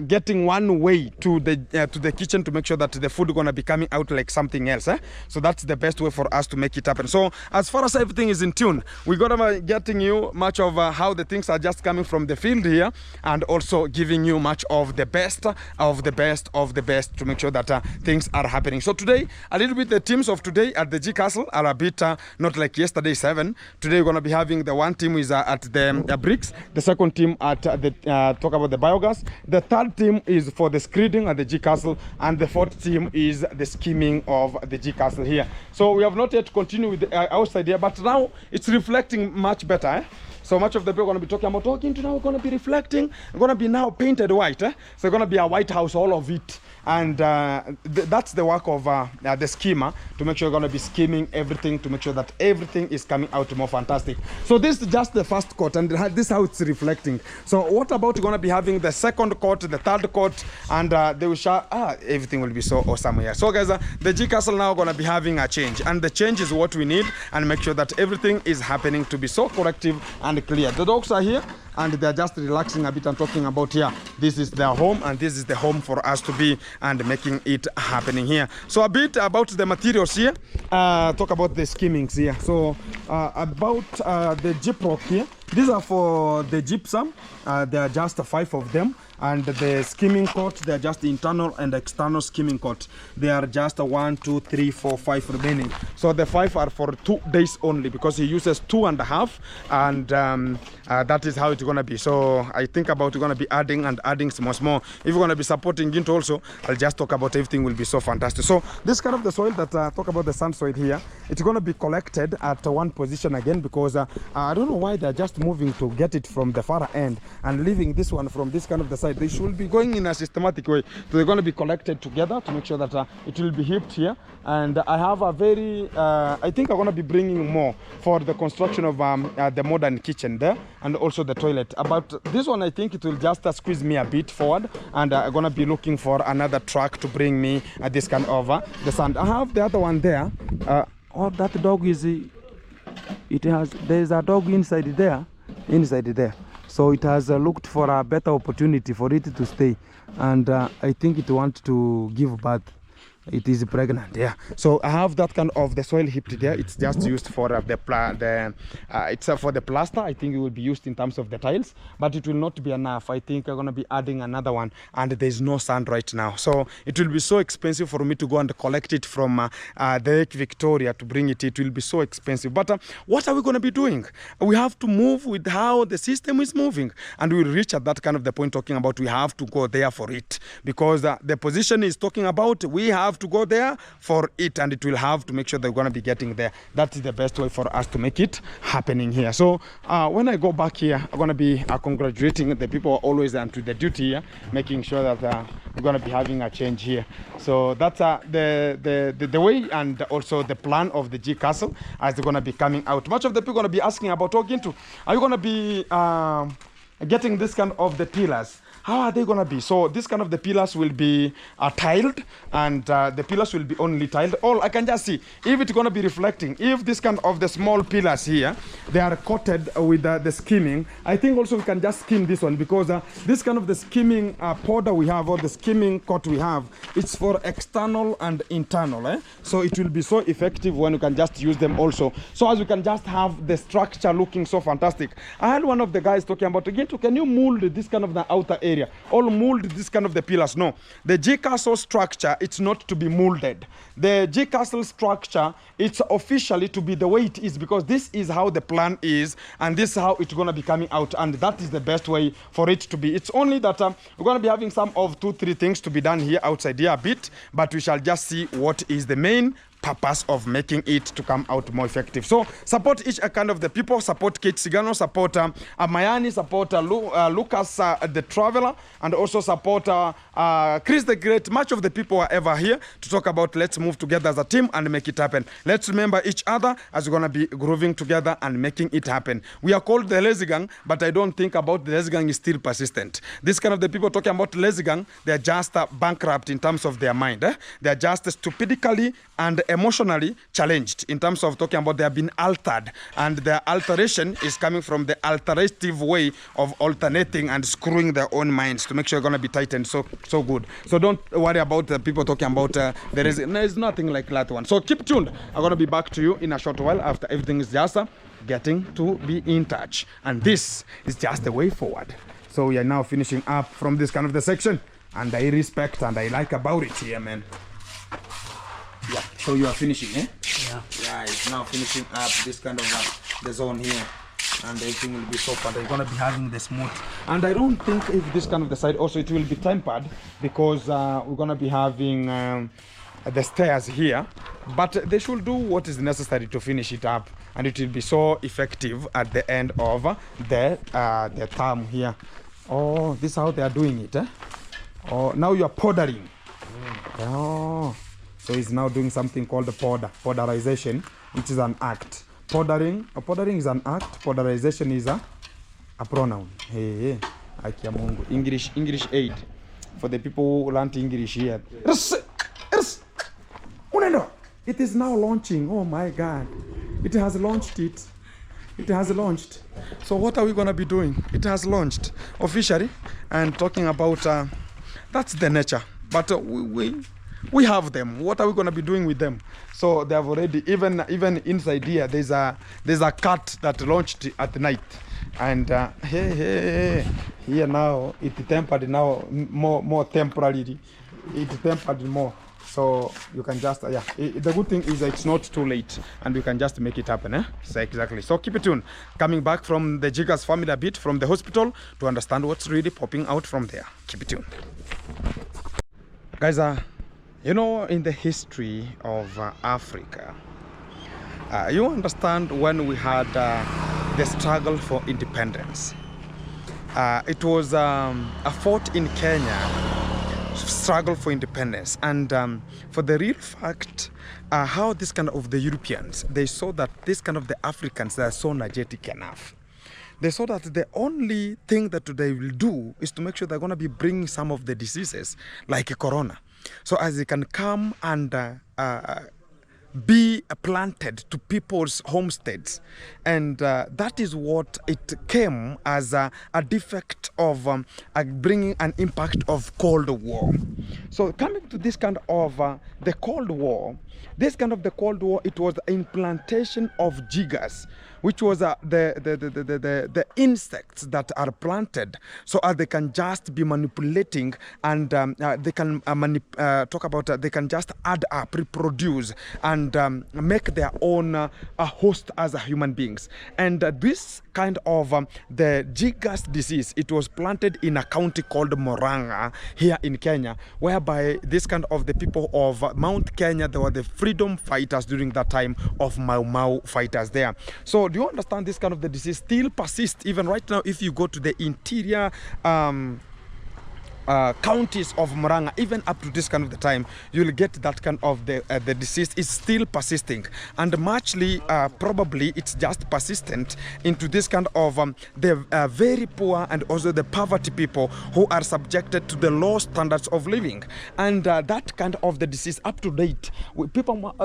getting one way to the kitchen to make sure that the food is going to be coming out like something else. So that's the best way for us to make it happen. So as far as everything is in tune, we're going to be getting you much of how the things are just coming from the field here, and also giving you much of the best of the best of the best to make sure that things are happening. So today, a little bit the teams of today at the G Castle are a bit not like yesterday 7. Today we're going to be having the one team is at the bricks, the second team at the talk about the biogas, the third team is for the screeding at the G Castle, and the fourth team is the skimming of the G Castle here. So we have not yet continued with the outside here, but now it's reflecting much better. So much of the people are going to be talking about, okay, now we're going to be reflecting, we're going to be now painted white. So it's going to be a white house, all of it. And that's the work of the schemer, to make sure you're going to be scheming everything to make sure that everything is coming out more fantastic. So this is just the first coat, and this is how it's reflecting. So what about going to be having the second coat, the third coat, and they will show, everything will be so awesome here. So guys, the G Castle now going to be having a change, and the change is what we need, and make sure that everything is happening to be so corrective and clear. The dogs are here, and they're just relaxing a bit and talking about here. This is their home, and this is the home for us to be, and making it happening here. So a bit about the materials here. Talk about the skimmings here. So about the gyprock here. These are for the gypsum. There are just 5 of them. And the skimming coat, they are just internal and external skimming coat. They are just 1, 2, 3, 4, 5 remaining. So the 5 are for 2 days only, because he uses 2.5, and that is how it's going to be. So I think about going to be adding and adding some more. If you're going to be supporting Gint also, I'll just talk about everything will be so fantastic. So this kind of the soil that talk about the sand soil here, it's going to be collected at one position again, because I don't know why they're just moving to get it from the far end and leaving this one from this kind of the side. They should be going in a systematic way. So they're going to be collected together to make sure that it will be heaped here. And I have a very, I think I'm going to be bringing more for the construction of the modern kitchen there, and also the toilet. About this one, I think it will just squeeze me a bit forward, and I'm going to be looking for another truck to bring me this kind of the sand. I have the other one there. Oh, that dog is, there's a dog inside there. So it has looked for a better opportunity for it to stay, and I think it wants to give birth. It is pregnant, yeah. So I have that kind of the soil heaped there. It's just used for it's for the plaster. I think it will be used in terms of the tiles, but it will not be enough. I think I'm going to be adding another one, and there's no sand right now. So it will be so expensive for me to go and collect it from the Lake Victoria to bring it. It will be so expensive. But what are we going to be doing? We have to move with how the system is moving, and we'll reach at that kind of the point talking about we have to go there for it, because the position is talking about we have to go there for it, and it will have to make sure they're going to be getting there. That is the best way for us to make it happening here. So when I go back here, I'm going to be congratulating the people always to the duty here, making sure that we're going to be having a change here. So that's the way, and also the plan of the G Castle as they're going to be coming out. Much of the people are going to be asking about talking to, are you going to be getting this kind of the pillars? How are they going to be? So this kind of the pillars will be tiled, and the pillars will be only tiled. All I can just see, if it's going to be reflecting, if this kind of the small pillars here, they are coated with the skimming, I think also we can just skim this one, because this kind of the skimming powder we have, or the skimming coat we have, it's for external and internal. So it will be so effective when you can just use them also. So as we can just have the structure looking so fantastic. I had one of the guys talking about, again, can you mold this kind of the outer area? Or mold this kind of the pillars? No, the G Castle structure, it's not to be molded. The G Castle structure, it's officially to be the way it is, because this is how the plan is, and this is how it's going to be coming out, and that is the best way for it to be. It's only that we're going to be having some of 2-3 things to be done here outside here a bit, but we shall just see what is the main purpose of making it to come out more effective. So support each kind of the people, support Kate Sigano, support Mayani, support Lucas the Traveller, and also support Chris the Great. Much of the people are ever here to talk about let's move together as a team and make it happen. Let's remember each other as we're going to be grooving together and making it happen. We are called the Lazy Gang, but I don't think about the Lazy Gang is still persistent. This kind of the people talking about Lazy Gang, they're just bankrupt in terms of their mind. They're just stupidically and emotionally challenged in terms of talking about they have been altered, and their alteration is coming from the alternative way of alternating and screwing their own minds to make sure you're going to be tightened so good. So don't worry about the people talking about there is nothing like that one. So keep tuned. I'm going to be back to you in a short while after everything is just getting to be in touch, and this is just the way forward. So we are now finishing up from this kind of the section, and I respect and I like about it here, man. Yeah, so you are finishing, eh? Yeah, it's now finishing up this kind of the zone here, and everything will be so fun. You're gonna be having the smooth, and I don't think if this kind of the side also it will be tempered, because we're gonna be having the stairs here, but they should do what is necessary to finish it up, and it will be so effective at the end of the term here. Oh, this is how they are doing it, eh? Oh, now you are powdering. Oh, so he's now doing something called the powderization, which is an act. Powdering is an act. Powderization is a pronoun. Hey, Akia Mungu. English aid for the people who learned English here. It is now launching. Oh my God, it has launched it. It has launched. So what are we gonna be doing? It has launched officially, and talking about that's the nature. But we have them. What are we gonna be doing with them? So they have already even inside here. There's a cat that launched at night, and here now it tempered now more temporarily. It tempered more. So you can just the good thing is it's not too late, and you can just make it happen, eh? So exactly. So keep it tuned. Coming back from the Jiggers family a bit from the hospital to understand what's really popping out from there. Keep it tuned, guys. You know, in the history of Africa, you understand when we had the struggle for independence. It was a fought in Kenya. Struggle for independence, and for the real fact, how this kind of the Europeans, they saw that this kind of the Africans, they are so energetic enough. They saw that the only thing that they will do is to make sure they're going to be bringing some of the diseases like a corona, so as they can come and be planted to people's homesteads, and that is what it came as a defect of bringing an impact of Cold War. So coming to this kind of the Cold War, it was the implantation of Jiggers, which was the insects that are planted so as they can just be manipulating, and they can they can just add up, reproduce, and make their own host as a human beings. And this kind of the Jiggers disease, it was planted in a county called Murang'a here in Kenya, whereby this kind of the people of Mount Kenya, they were the freedom fighters during that time of Mau Mau fighters there. So do you understand this kind of the disease still persists even right now? If you go to the interior counties of Murang'a, even up to this kind of the time, you'll get that kind of the disease is still persisting, and muchly probably it's just persistent into this kind of the very poor and also the poverty people who are subjected to the low standards of living, and that kind of the disease up to date.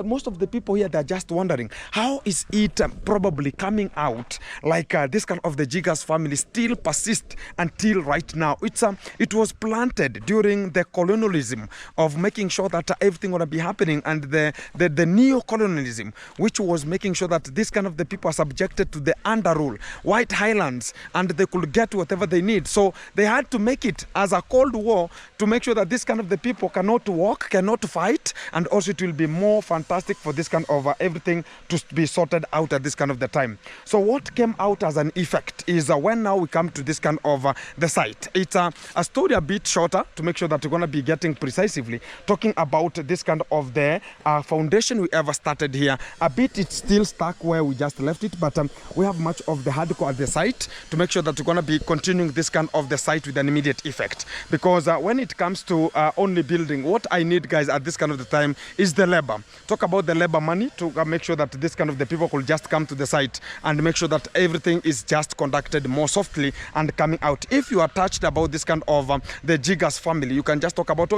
Most of the people here, they're just wondering how is it probably coming out like this kind of the Jiggers family still persist until right now. It was planted during the colonialism of making sure that everything would be happening, and the neo-colonialism, which was making sure that this kind of the people are subjected to the under rule, white highlands, and they could get whatever they need. So they had to make it as a Cold War to make sure that this kind of the people cannot walk, cannot fight, and also it will be more fantastic for this kind of everything to be sorted out at this kind of the time. So what came out as an effect is when now we come to this kind of the site. It's a story a bit shorter to make sure that we're going to be getting precisely talking about this kind of the foundation we ever started here. A bit it's still stuck where we just left it, but we have much of the hardcore at the site to make sure that we're going to be continuing this kind of the site with an immediate effect, because when it comes to only building, what I need, guys, at this kind of the time is the labor. Talk about the labor money to make sure that this kind of the people could just come to the site and make sure that everything is just conducted more softly and coming out. If you are touched about this kind of the Jiggers family, you can just talk about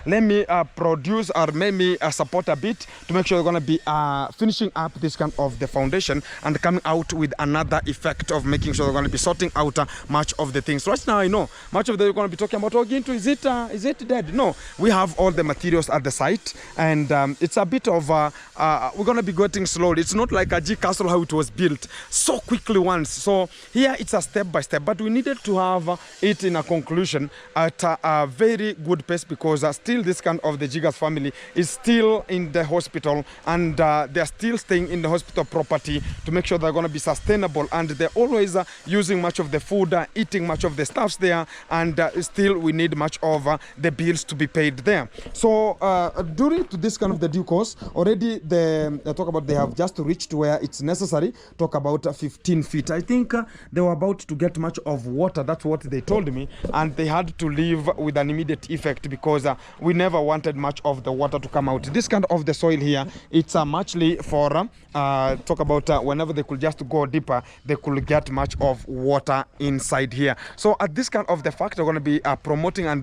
let me produce or maybe support a bit to make sure you're going to be finishing up this kind of the foundation and coming out with another effect of making sure they're going to be sorting out much of the things. Right now, I know much of them you're going to be talking about is it dead? No, we have all the materials at the site, and it's a bit of we're going to be getting slowly. It's not like a G castle how it was built so quickly once. So here it's a step by step, but we needed to have it in a conclusion at a very good pace, because still this kind of the Jiggers family is still in the hospital, and they're still staying in the hospital property to make sure they're going to be sustainable, and they're always using much of the food, eating much of the stuffs there, and still we need much of the bills to be paid there. So during to this kind of the due course, already they talk about they have just reached where it's necessary, talk about 15 feet. I think they were about to get much of water, that's what they told me, and they had to leave with an immediate effect, because we never wanted much of the water to come out. This kind of the soil here, it's muchly for talk about whenever they could just go deeper, they could get much of water inside here. So at this kind of the fact, they're going to be promoting and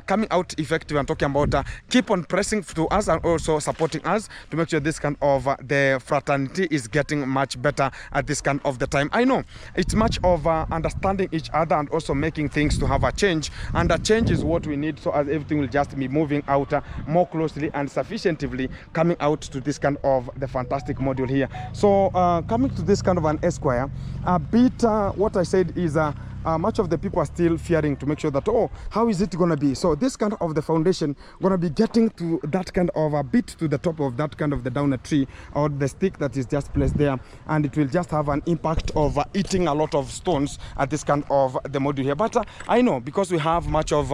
coming out effective and talking about keep on pressing to us and also supporting us to make sure this kind of the fraternity is getting much better at this kind of the time. I know it's much of understanding each other and also making things to have a change, and a change is what we need, so as everything will just be moving out more closely and sufficiently coming out to this kind of the fantastic module here. So coming to this kind of an Esquire, a bit what I said is much of the people are still fearing to make sure that, oh, how is it going to be? So this kind of the foundation going to be getting to that kind of a bit to the top of that kind of the down a tree or the stick that is just placed there, and it will just have an impact of eating a lot of stones at this kind of the module here. But I know, because we have much of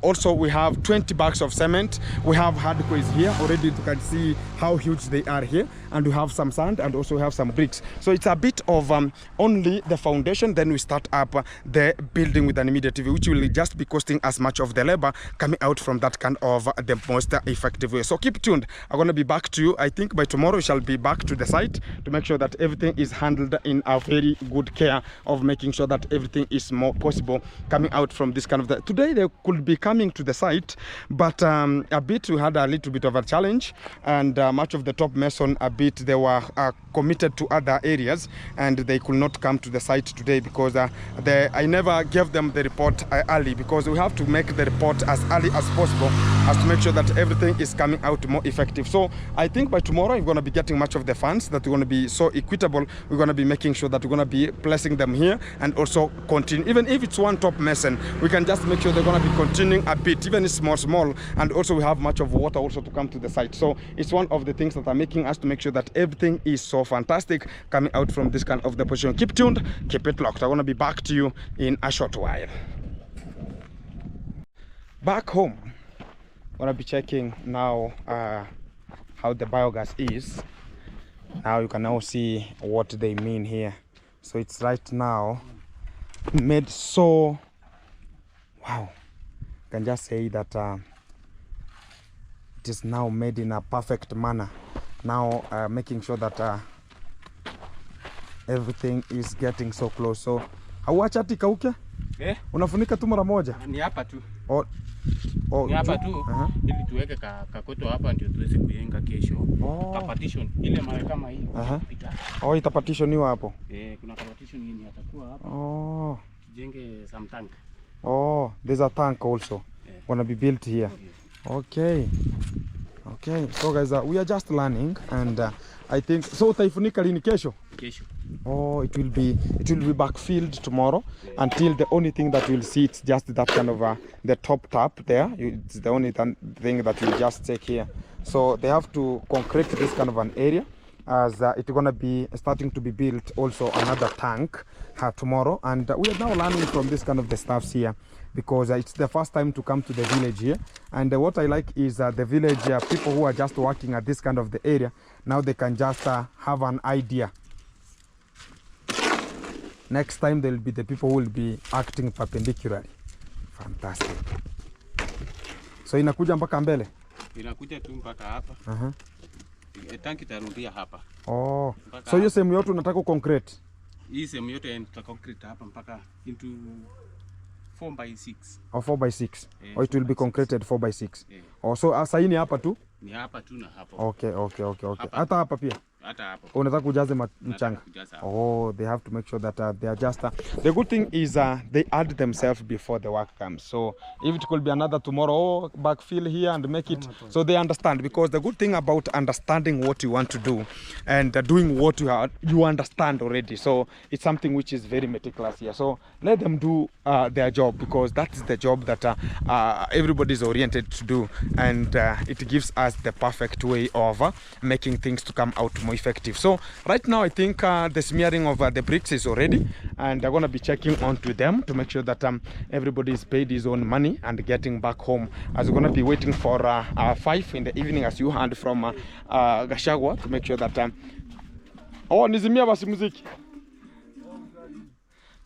also we have 20 bags of cement, we have hardcoins here already, you can see how huge they are here, and we have some sand, and also we have some bricks. So it's a bit of only the foundation, then we start up the building with an immediate view, which will just be costing as much of the labor coming out from that kind of the most effective way. So keep tuned, I'm going to be back to you. I think by tomorrow we shall be back to the site to make sure that everything is handled in a very good care of making sure that everything is more possible coming out from this kind of the today. They could be coming to the site, but a bit we had a little bit of a challenge, and much of the top mason a bit they were committed to other areas, and they could not come to the site today because I never gave them the report early, because we have to make the report as early as possible as to make sure that everything is coming out more effective. So I think by tomorrow we're going to be getting much of the funds that we're going to be so equitable. We're going to be making sure that we're going to be placing them here and also continue, even if it's one top mason, we can just make sure they're going to be continuing a bit, even small, and also we have much of water also to come to the site. So it's one of the things that are making us to make sure that everything is so fantastic coming out from this kind of the position. Keep tuned, keep it locked. I'm going to be back to you in a short while. Back home, I'm going to be checking now how the biogas is. Now you can now see what they mean here. So it's right now made so wow. Can just say that it is now made in a perfect manner. Now making sure that everything is getting so close. So hauacha ati kauke? Unafunika tu mara moja? Ni hapa tu. Ni hapa tu ili tuweke kakoto hapa ndio tuweze kuyenga kesho. Partition ile mara kama hii kupita. Itapatitioniwa hapo. Kuna partition yenye atakuwa hapa. Tujenge some tank. There's a tank also gonna be built here. Okay. So guys, we are just learning, and I think so. Utaifunika lini kesho? Kesho. It will be backfilled tomorrow until the only thing that you'll see it's just that kind of the top tap there. It's the only thing that you'll just take here. So they have to concrete this kind of an area, as it's gonna be starting to be built also another tank tomorrow, and we are now learning from this kind of the stuffs here, because it's the first time to come to the village here. And what I like is the village people who are just working at this kind of the area, now they can just have an idea. Next time there will be the people who will be acting perpendicularly. Fantastic. So inakuja mpaka mbele? Inakuja tu mpaka hapa. Tanki tarudia hapa. So hiyo sehemu yote unataka concrete? Hii sehemu yote tuta concrete hapa mpaka into 4x6. 4x6. It will be concreted 4x6. So sasa hii ni hapa tu? Ni hapa tu na hapo. Okay. Hata hapa pia? hata hapo. Unataka kujaze mchanga. Kujaza hapo. Oh, they have to make sure that they are just. The good thing is they add themselves before the work comes. So if it could be another tomorrow, oh, backfill here and make it. So they understand, because the good thing about understanding what you want to do and doing what you understand already. So it's something which is very meticulous here. So let them do their job, because that is the job that everybody is oriented to do, and it gives us the perfect way of making things to come out more effective. So right now I think the smearing of the bricks is already, and I'm gonna be checking onto them to make sure that everybody is paid his own money and getting back home, as we're gonna be waiting for 5 in the evening, as you heard from Gashagwa, to make sure that oh, nizimia basi muziki.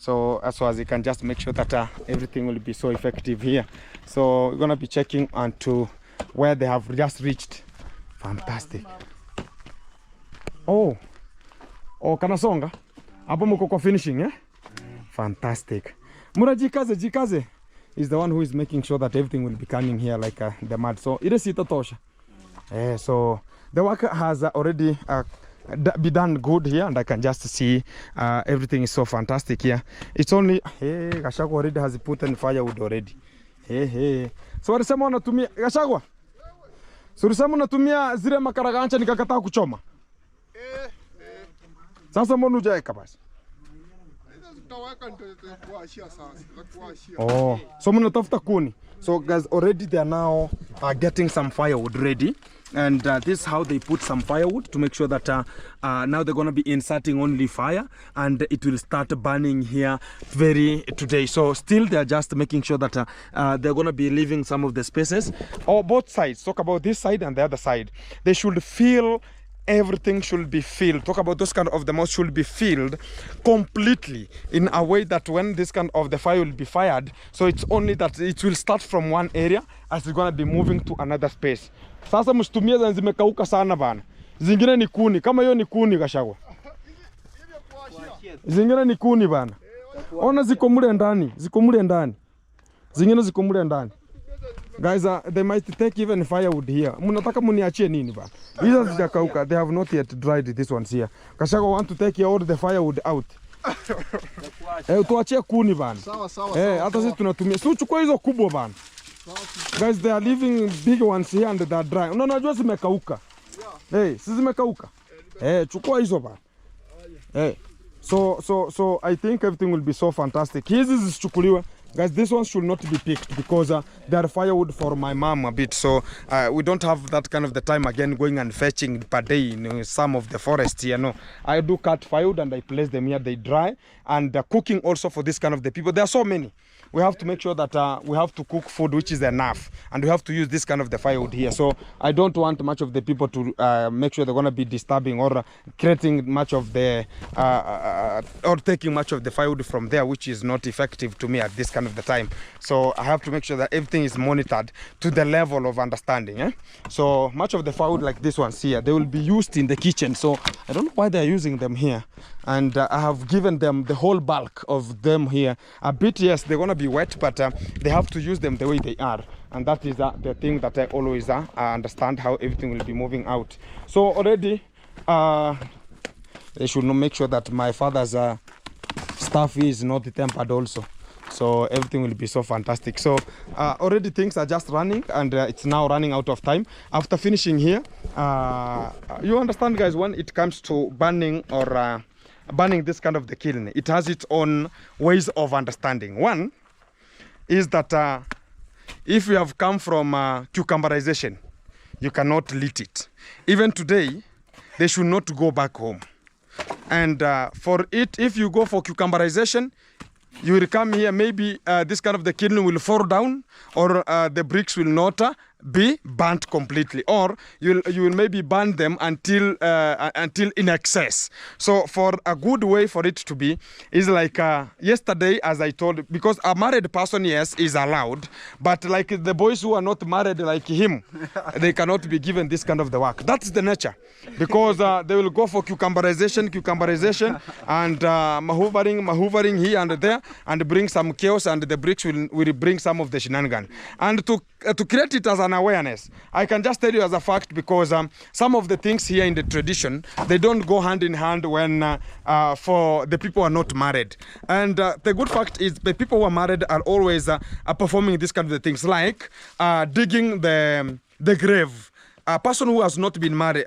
So as you can just make sure that everything will be so effective here. So we're gonna be checking onto where they have just reached. Fantastic. Oh, kanasonga hapo mko kwa finishing, eh? Fantastic. Mura jikaze is the one who is making sure that everything will be coming here like the mud. So it is itatosha. So the work has already be done good here, and I can just see everything is so fantastic here. It's only Gashagwa already has put in firewood already. So walisema wanatumia Gashagwa. So walisema unatumia zile makaragancha nikakataa kuchoma. Sasa mbona hujaweka basi? Oh, so mnatafuta kuni. So guys, already they are now getting some firewood ready, and this is how they put some firewood to make sure that now they're gonna be inserting only fire, and it will start burning here today. So still they are just making sure that they're gonna be leaving some of the spaces, or both sides. Talk about this side and the other side. They should fill. Everything should be filled. Talk about those kind of the moss should be filled completely in a way that when this kind of the fire will be fired, so it's only that it will start from one area as it's gonna be moving to another space. Sasa msitumie zenye zimekauka sana bana. Zingine ni kuni. Kama hiyo ni kuni Gashagwa. Zingine ni kuni bana. Ona ziko mule ndani. Zingine ziko mule ndani. Guys, they might take even firewood here. Munataka muniachie nini ba? Hizo zijakauka. They have not yet dried these ones here. Gashagwa want to take all the firewood out. Tuachie kuni bana. Sawa. Hata sisi tunatumia. Si uchukue hizo kubwa bana. Guys, they are leaving big ones here and they are dry. Unajua zimekauka. Si zimekauka. Chukua hizo bana. So I think everything will be so fantastic. Hizi zichukuliwe. Guys, this one should not be picked because they are firewood for my mom a bit. So we don't have that kind of the time again going and fetching per day in some of the forests here. No, I do cut firewood and I place them here. They dry, and cooking also for this kind of the people. There are so many. We have to make sure that we have to cook food which is enough, and we have to use this kind of the firewood here. So I don't want much of the people to make sure they're going to be disturbing or creating much of the or taking much of the firewood from there, which is not effective to me at this kind of the time. So I have to make sure that everything is monitored to the level of understanding. So much of the firewood like this ones here, they will be used in the kitchen. So I don't know why they're using them here, and I have given them the whole bulk of them here. A bit, yes, they're going to be wet, but they have to use them the way they are, and that is the thing that I always understand how everything will be moving out. So already they should make sure that my father's stuff is not tempered also, so everything will be so fantastic. So already things are just running, and it's now running out of time. After finishing here, you understand guys, when it comes to burning or burning this kind of the kiln, it has its own ways of understanding. One is that if you have come from cucumberization, you cannot lit it. Even today, they should not go back home. And for it, if you go for cucumberization, you will come here, maybe this kind of the kiln will fall down, or the bricks will not be burnt completely, or you will maybe burn them until in excess. So for a good way for it to be is like yesterday, as I told, because a married person, yes, is allowed, but like the boys who are not married like him, they cannot be given this kind of the work. That's the nature, because they will go for cucumberization, and mahoovering here and there, and bring some chaos, and the bricks will bring some of the shenanigan. And to create it as a an awareness. I can just tell you as a fact because some of the things here in the tradition, they don't go hand in hand when for the people who are not married. And the good fact is the people who are married are always performing this kind of things, like digging the grave. A person who has not been married,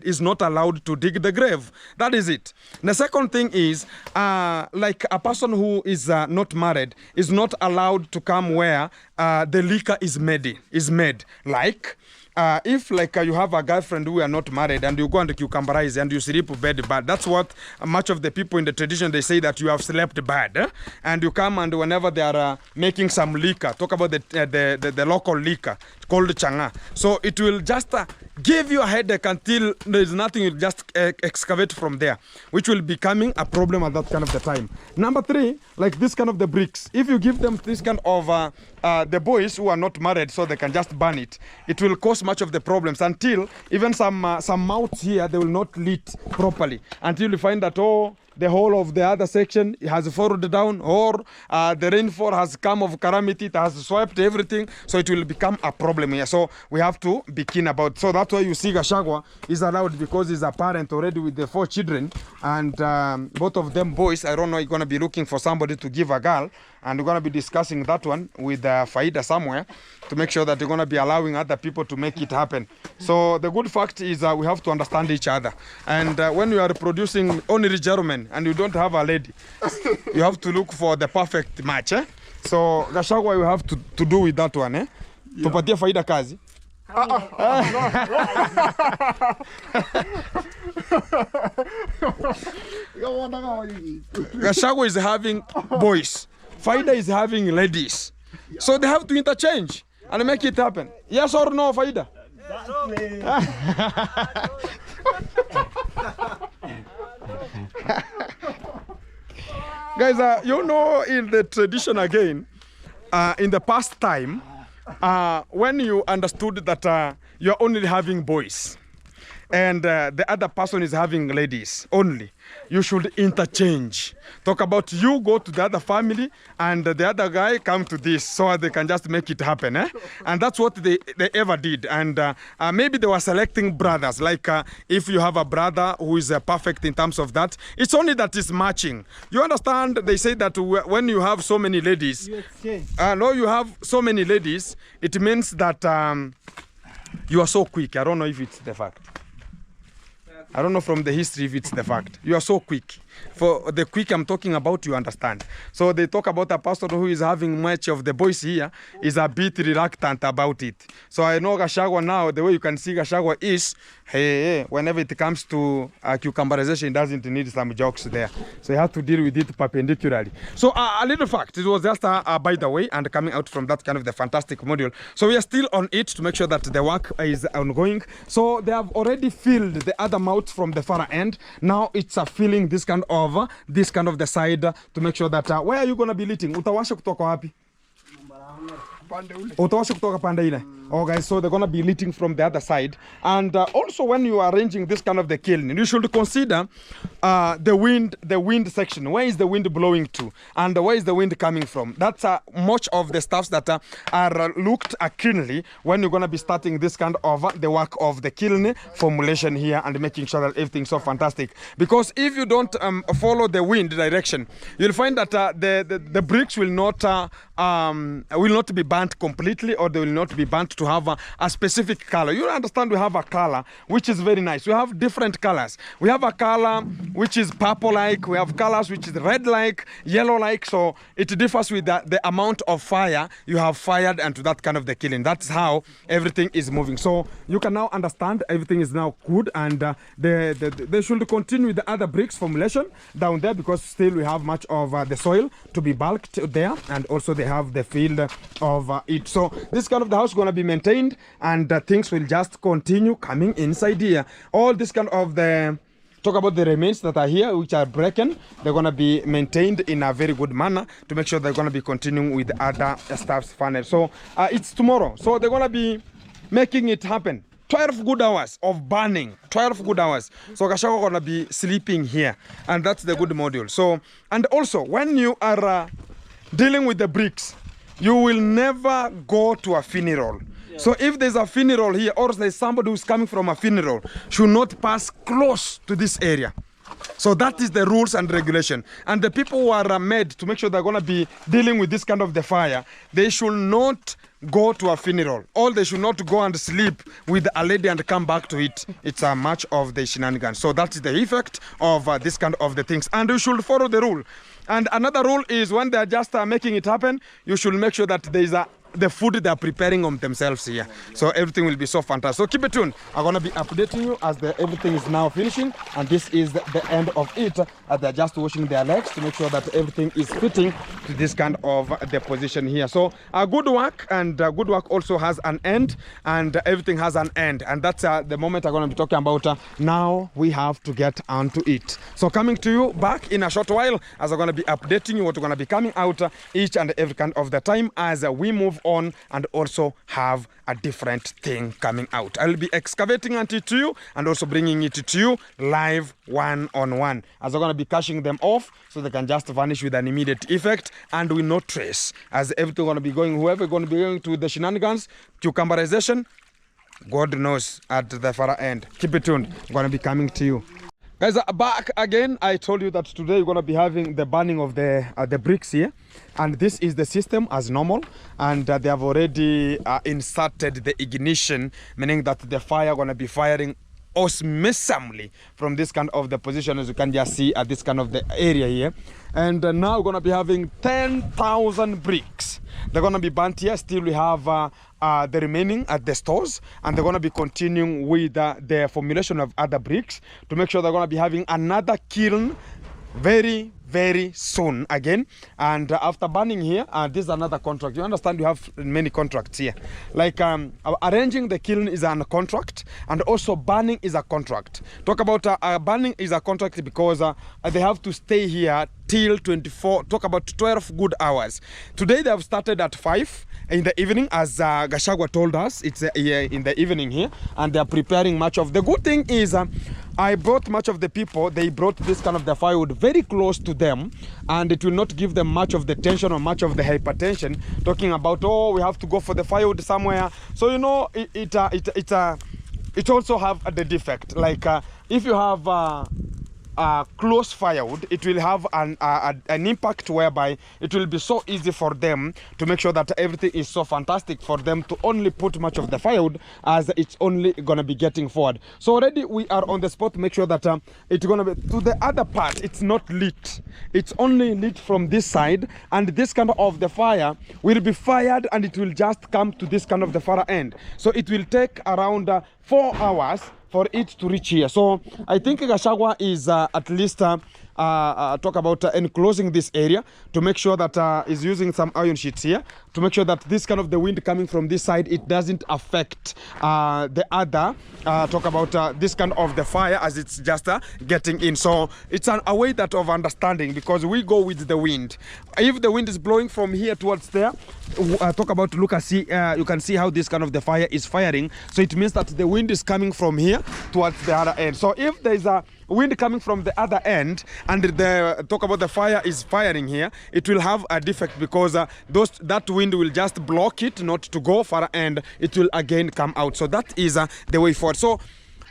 is not allowed to dig the grave. That is it. The second thing is, like a person who is not married is not allowed to come where the liquor is made. Like, if like you have a girlfriend who are not married and you go and cucumberize and you sleep bed bad, that's what much of the people in the tradition, they say that you have slept bad. And you come and whenever they are making some liquor, talk about the local liquor called changa. So it will just give you a headache until there is nothing, you just excavate from there, which will be becoming a problem at that kind of the time. Number 3, like this kind of the bricks. If you give them this kind of the boys who are not married, so they can just burn it, it will cause much of the problems until even some mouths here, they will not lit properly until you find that, oh, the whole of the other section has fallen down, or the rainfall has come of calamity, it has swept everything, so it will become a problem here. So we have to be keen about. So that's why you see Gashagwa is allowed, because he's a parent already with the 4 children, and both of them boys. I don't know, you're going to be looking for somebody to give a girl, and we're going to be discussing that one with Faida somewhere to make sure that you're going to be allowing other people to make it happen. So the good fact is we have to understand each other. And when you are producing only gentlemen and you don't have a lady, you have to look for the perfect match. So Gashagwa, you have to do with that one. Tupatie Faida kazi. Gashagwa is having boys. Faida is having ladies. So they have to interchange and make it happen. Yes or no, Faida? Guys, you know, in the tradition again, in the past time, when you understood that you're only having boys and the other person is having ladies only, you should interchange. Talk about you go to the other family and the other guy come to this, so they can just make it happen. And that's what they ever did. And maybe they were selecting brothers, like if you have a brother who is perfect in terms of that, it's only that is matching. You understand? They say that when you have so many ladies, you have so many ladies, it means that you are so quick. I don't know if it's the fact. I don't know from the history if it's the fact. You are so quick. For the quick I'm talking about, you understand. So they talk about a pastor who is having much of the boys here is a bit reluctant about it. So I know Gashagwa now, the way you can see Gashagwa is, whenever it comes to cucumberization, it doesn't need some jokes there. So you have to deal with it perpendicularly. So a little fact, it was just by the way, and coming out from that kind of the fantastic module. So we are still on it to make sure that the work is ongoing. So they have already filled the other mouth from the far end. Now it's filling this kind of the side to make sure that where are you going to be lighting? Utawasha kutoka wapi? Utawasha kutoka pande ile. Oh guys, so they're going to be lighting from the other side. And also when you are arranging this kind of the kiln, you should consider the wind section. Where is the wind blowing to? And where is the wind coming from? That's much of the stuffs that are looked keenly when you're going to be starting this kind of the work of the kiln formulation here and making sure that everything's so fantastic. Because if you don't follow the wind direction, you'll find that the bricks will not be burnt completely, or they will not be burnt to have a specific color. You understand, we have a color which is very nice. We have different colors. We have a color which is purple-like. We have colors which is red-like, yellow-like. So it differs with the amount of fire you have fired into that kind of the kiln. That's how everything is moving. So you can now understand everything is now good, and they should continue with the other bricks formulation down there, because still we have much of the soil to be bulked there, and also they have the field of it. So this kind of the house is going to be maintained, and things will just continue coming inside here. All this kind of the talk about the remains that are here, which are broken, they're going to be maintained in a very good manner to make sure they're going to be continuing with other stuff's funnel. So it's tomorrow, so they're going to be making it happen. 12 good hours of burning, 12 good hours. So Gashagwa going to be sleeping here, and that's the good module. So, and also when you are dealing with the bricks, you will never go to a funeral. So if there's a funeral here or there's somebody who's coming from a funeral, should not pass close to this area. So that is the rules and regulation. And the people who are made to make sure they're going to be dealing with this kind of the fire, they should not go to a funeral, or they should not go and sleep with a lady and come back to it. It's a match of the shenanigans. So that is the effect of this kind of the things, and you should follow the rule. And another rule is when they're just making it happen, you should make sure that there is the food they're preparing on themselves here. So everything will be so fantastic. So keep it tuned. I'm going to be updating you as everything is now finishing. And this is the end of it. They're just washing their legs to make sure that everything is fitting to this kind of the position here. So good work, and good work also has an end, and everything has an end. And that's the moment I'm going to be talking about. Now we have to get onto it. So coming to you back in a short while as I'm going to be updating you what we're going to be coming out each and every kind of the time as we move on and also have a different thing coming out. I'll be excavating it to you and also bringing it to you live one-on-one as I'm going to be cashing them off so they can just vanish with an immediate effect and with no trace, as everything going to be going, whoever going to be going to the shenanigans, cucumberization, God knows at the far end. Keep it tuned. I'm going to be coming to you. Guys, back again. I told you that today we're going to be having the burning of the bricks here, and this is the system as normal, and they have already inserted the ignition, meaning that the fire going to be firing osmosely from this kind of the position, as you can just see at this kind of the area here. And now we're going to be having 10,000 bricks. They're going to be burnt here. Still we have the remaining at the stores, and they're going to be continuing with the formulation of other bricks to make sure they're going to be having another kiln very soon again. And after burning here, this is another contract. You understand, you have many contracts here, like arranging the kiln is a contract, and also burning is a contract. Talk about burning is a contract because they have to stay here till 24, talk about 12 good hours. Today they have started at 5 in the evening, as Gachagua told us. It's in the evening here, and they are preparing much of. The good thing is I brought much of the people, they brought this kind of the firewood very close to them, and it will not give them much of the tension or much of the hypertension, talking about, oh, we have to go for the firewood somewhere. So, you know, it also have the defect, like if you have close firewood, it will have an impact whereby it will be so easy for them to make sure that everything is so fantastic for them to only put much of the firewood as it's only going to be getting forward. So already we are on the spot to make sure that it's going to be to the other part. It's not lit, it's only lit from this side, and this kind of the fire will be fired and it will just come to this kind of the far end. So it will take around 4 hours for it to reach here. So I think Gachagua is at least talk about enclosing this area to make sure that is using some iron sheets here to make sure that this kind of the wind coming from this side, it doesn't affect the other. Talk about this kind of the fire as it's just getting in. So it's a way that of understanding, because we go with the wind. If the wind is blowing from here towards there, talk about Lucas, you can see how this kind of the fire is firing. So it means that the wind is coming from here towards the other end. So if there is a wind coming from the other end and the talk about the fire is firing here, it will have a defect, because that wind will just block it not to go far, and it will again come out. So that is the way forward. So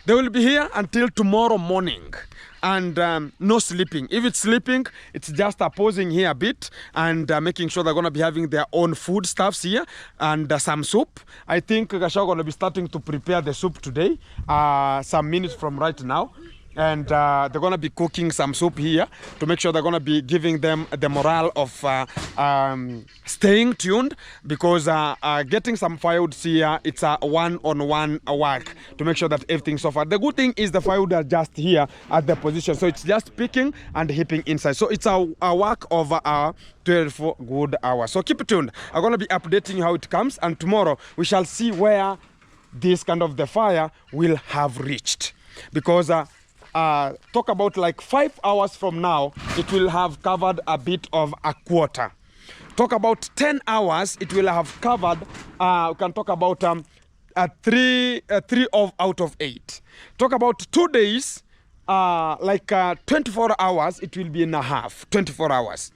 they will be here until tomorrow morning, and no sleeping. If it's sleeping, it's just pausing here a bit and making sure they're going to be having their own food stuffs here and some soup. I think Gachagua going to be starting to prepare the soup today, some minutes from right now. And they're going to be cooking some soup here to make sure they're going to be giving them the morale of staying tuned, because getting some firewood here, it's a one-on-one work to make sure that everything's so far. The good thing is the firewood are just here at the position, so it's just picking and heaping inside. So it's a work of 12 good hours. So keep it tuned. I'm going to be updating you how it comes, and tomorrow we shall see where this kind of the fire will have reached, because talk about like 5 hours from now, it will have covered a bit of a quarter. Talk about 10 hours, it will have covered, we can talk about 3 out of 8. Talk about 2 days, like 24 hours, it will be in a half, 24 hours.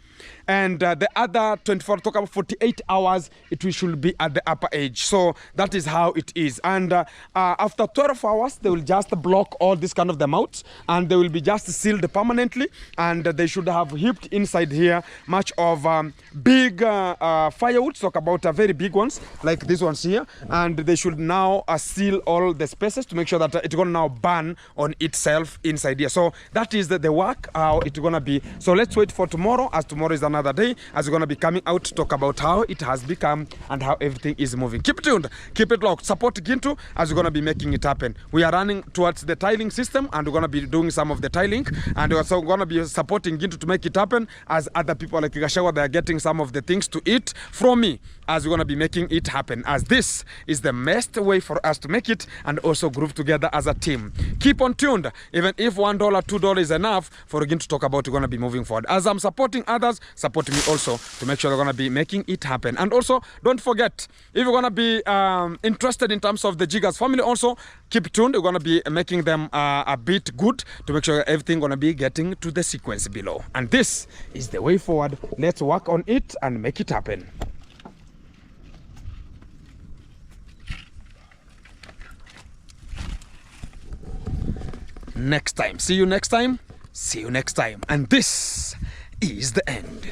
and the other 24 talk about 48 hours it should be at the upper edge. So that is how it is. And after 12 hours they will just block all this kind of the mouths, and they will be just sealed permanently, and they should have heaped inside here much of big firewood, talk about very big ones like these ones here, and they should now seal all the spaces to make sure that it's going to now burn on itself inside here. So that is the work, how it's going to be. So let's wait for tomorrow, as tomorrow is another day, as we're going to be coming out to talk about how it has become and how everything is moving. Keep tuned, keep it locked, support Gintu as we're going to be making it happen. We are running towards the tiling system, and we're going to be doing some of the tiling, and we're also going to be supporting Gintu to make it happen, as other people like Gashawa, they are getting some of the things to eat from me, as we're going to be making it happen, as this is the best way for us to make it and also group together as a team. Keep on tuned. Even if $1, $2 is enough for Gintu to talk about, we're going to be moving forward. As I'm supporting others, support me also to make sure they're going to be making it happen. And also, don't forget, if you're going to be interested in terms of the Jiggers family, also keep tuned. We're going to be making them a bit good to make sure everything going to be getting to the sequence below. And this is the way forward. Let's work on it and make it happen. Next time. See you next time. See you next time. And this is the end.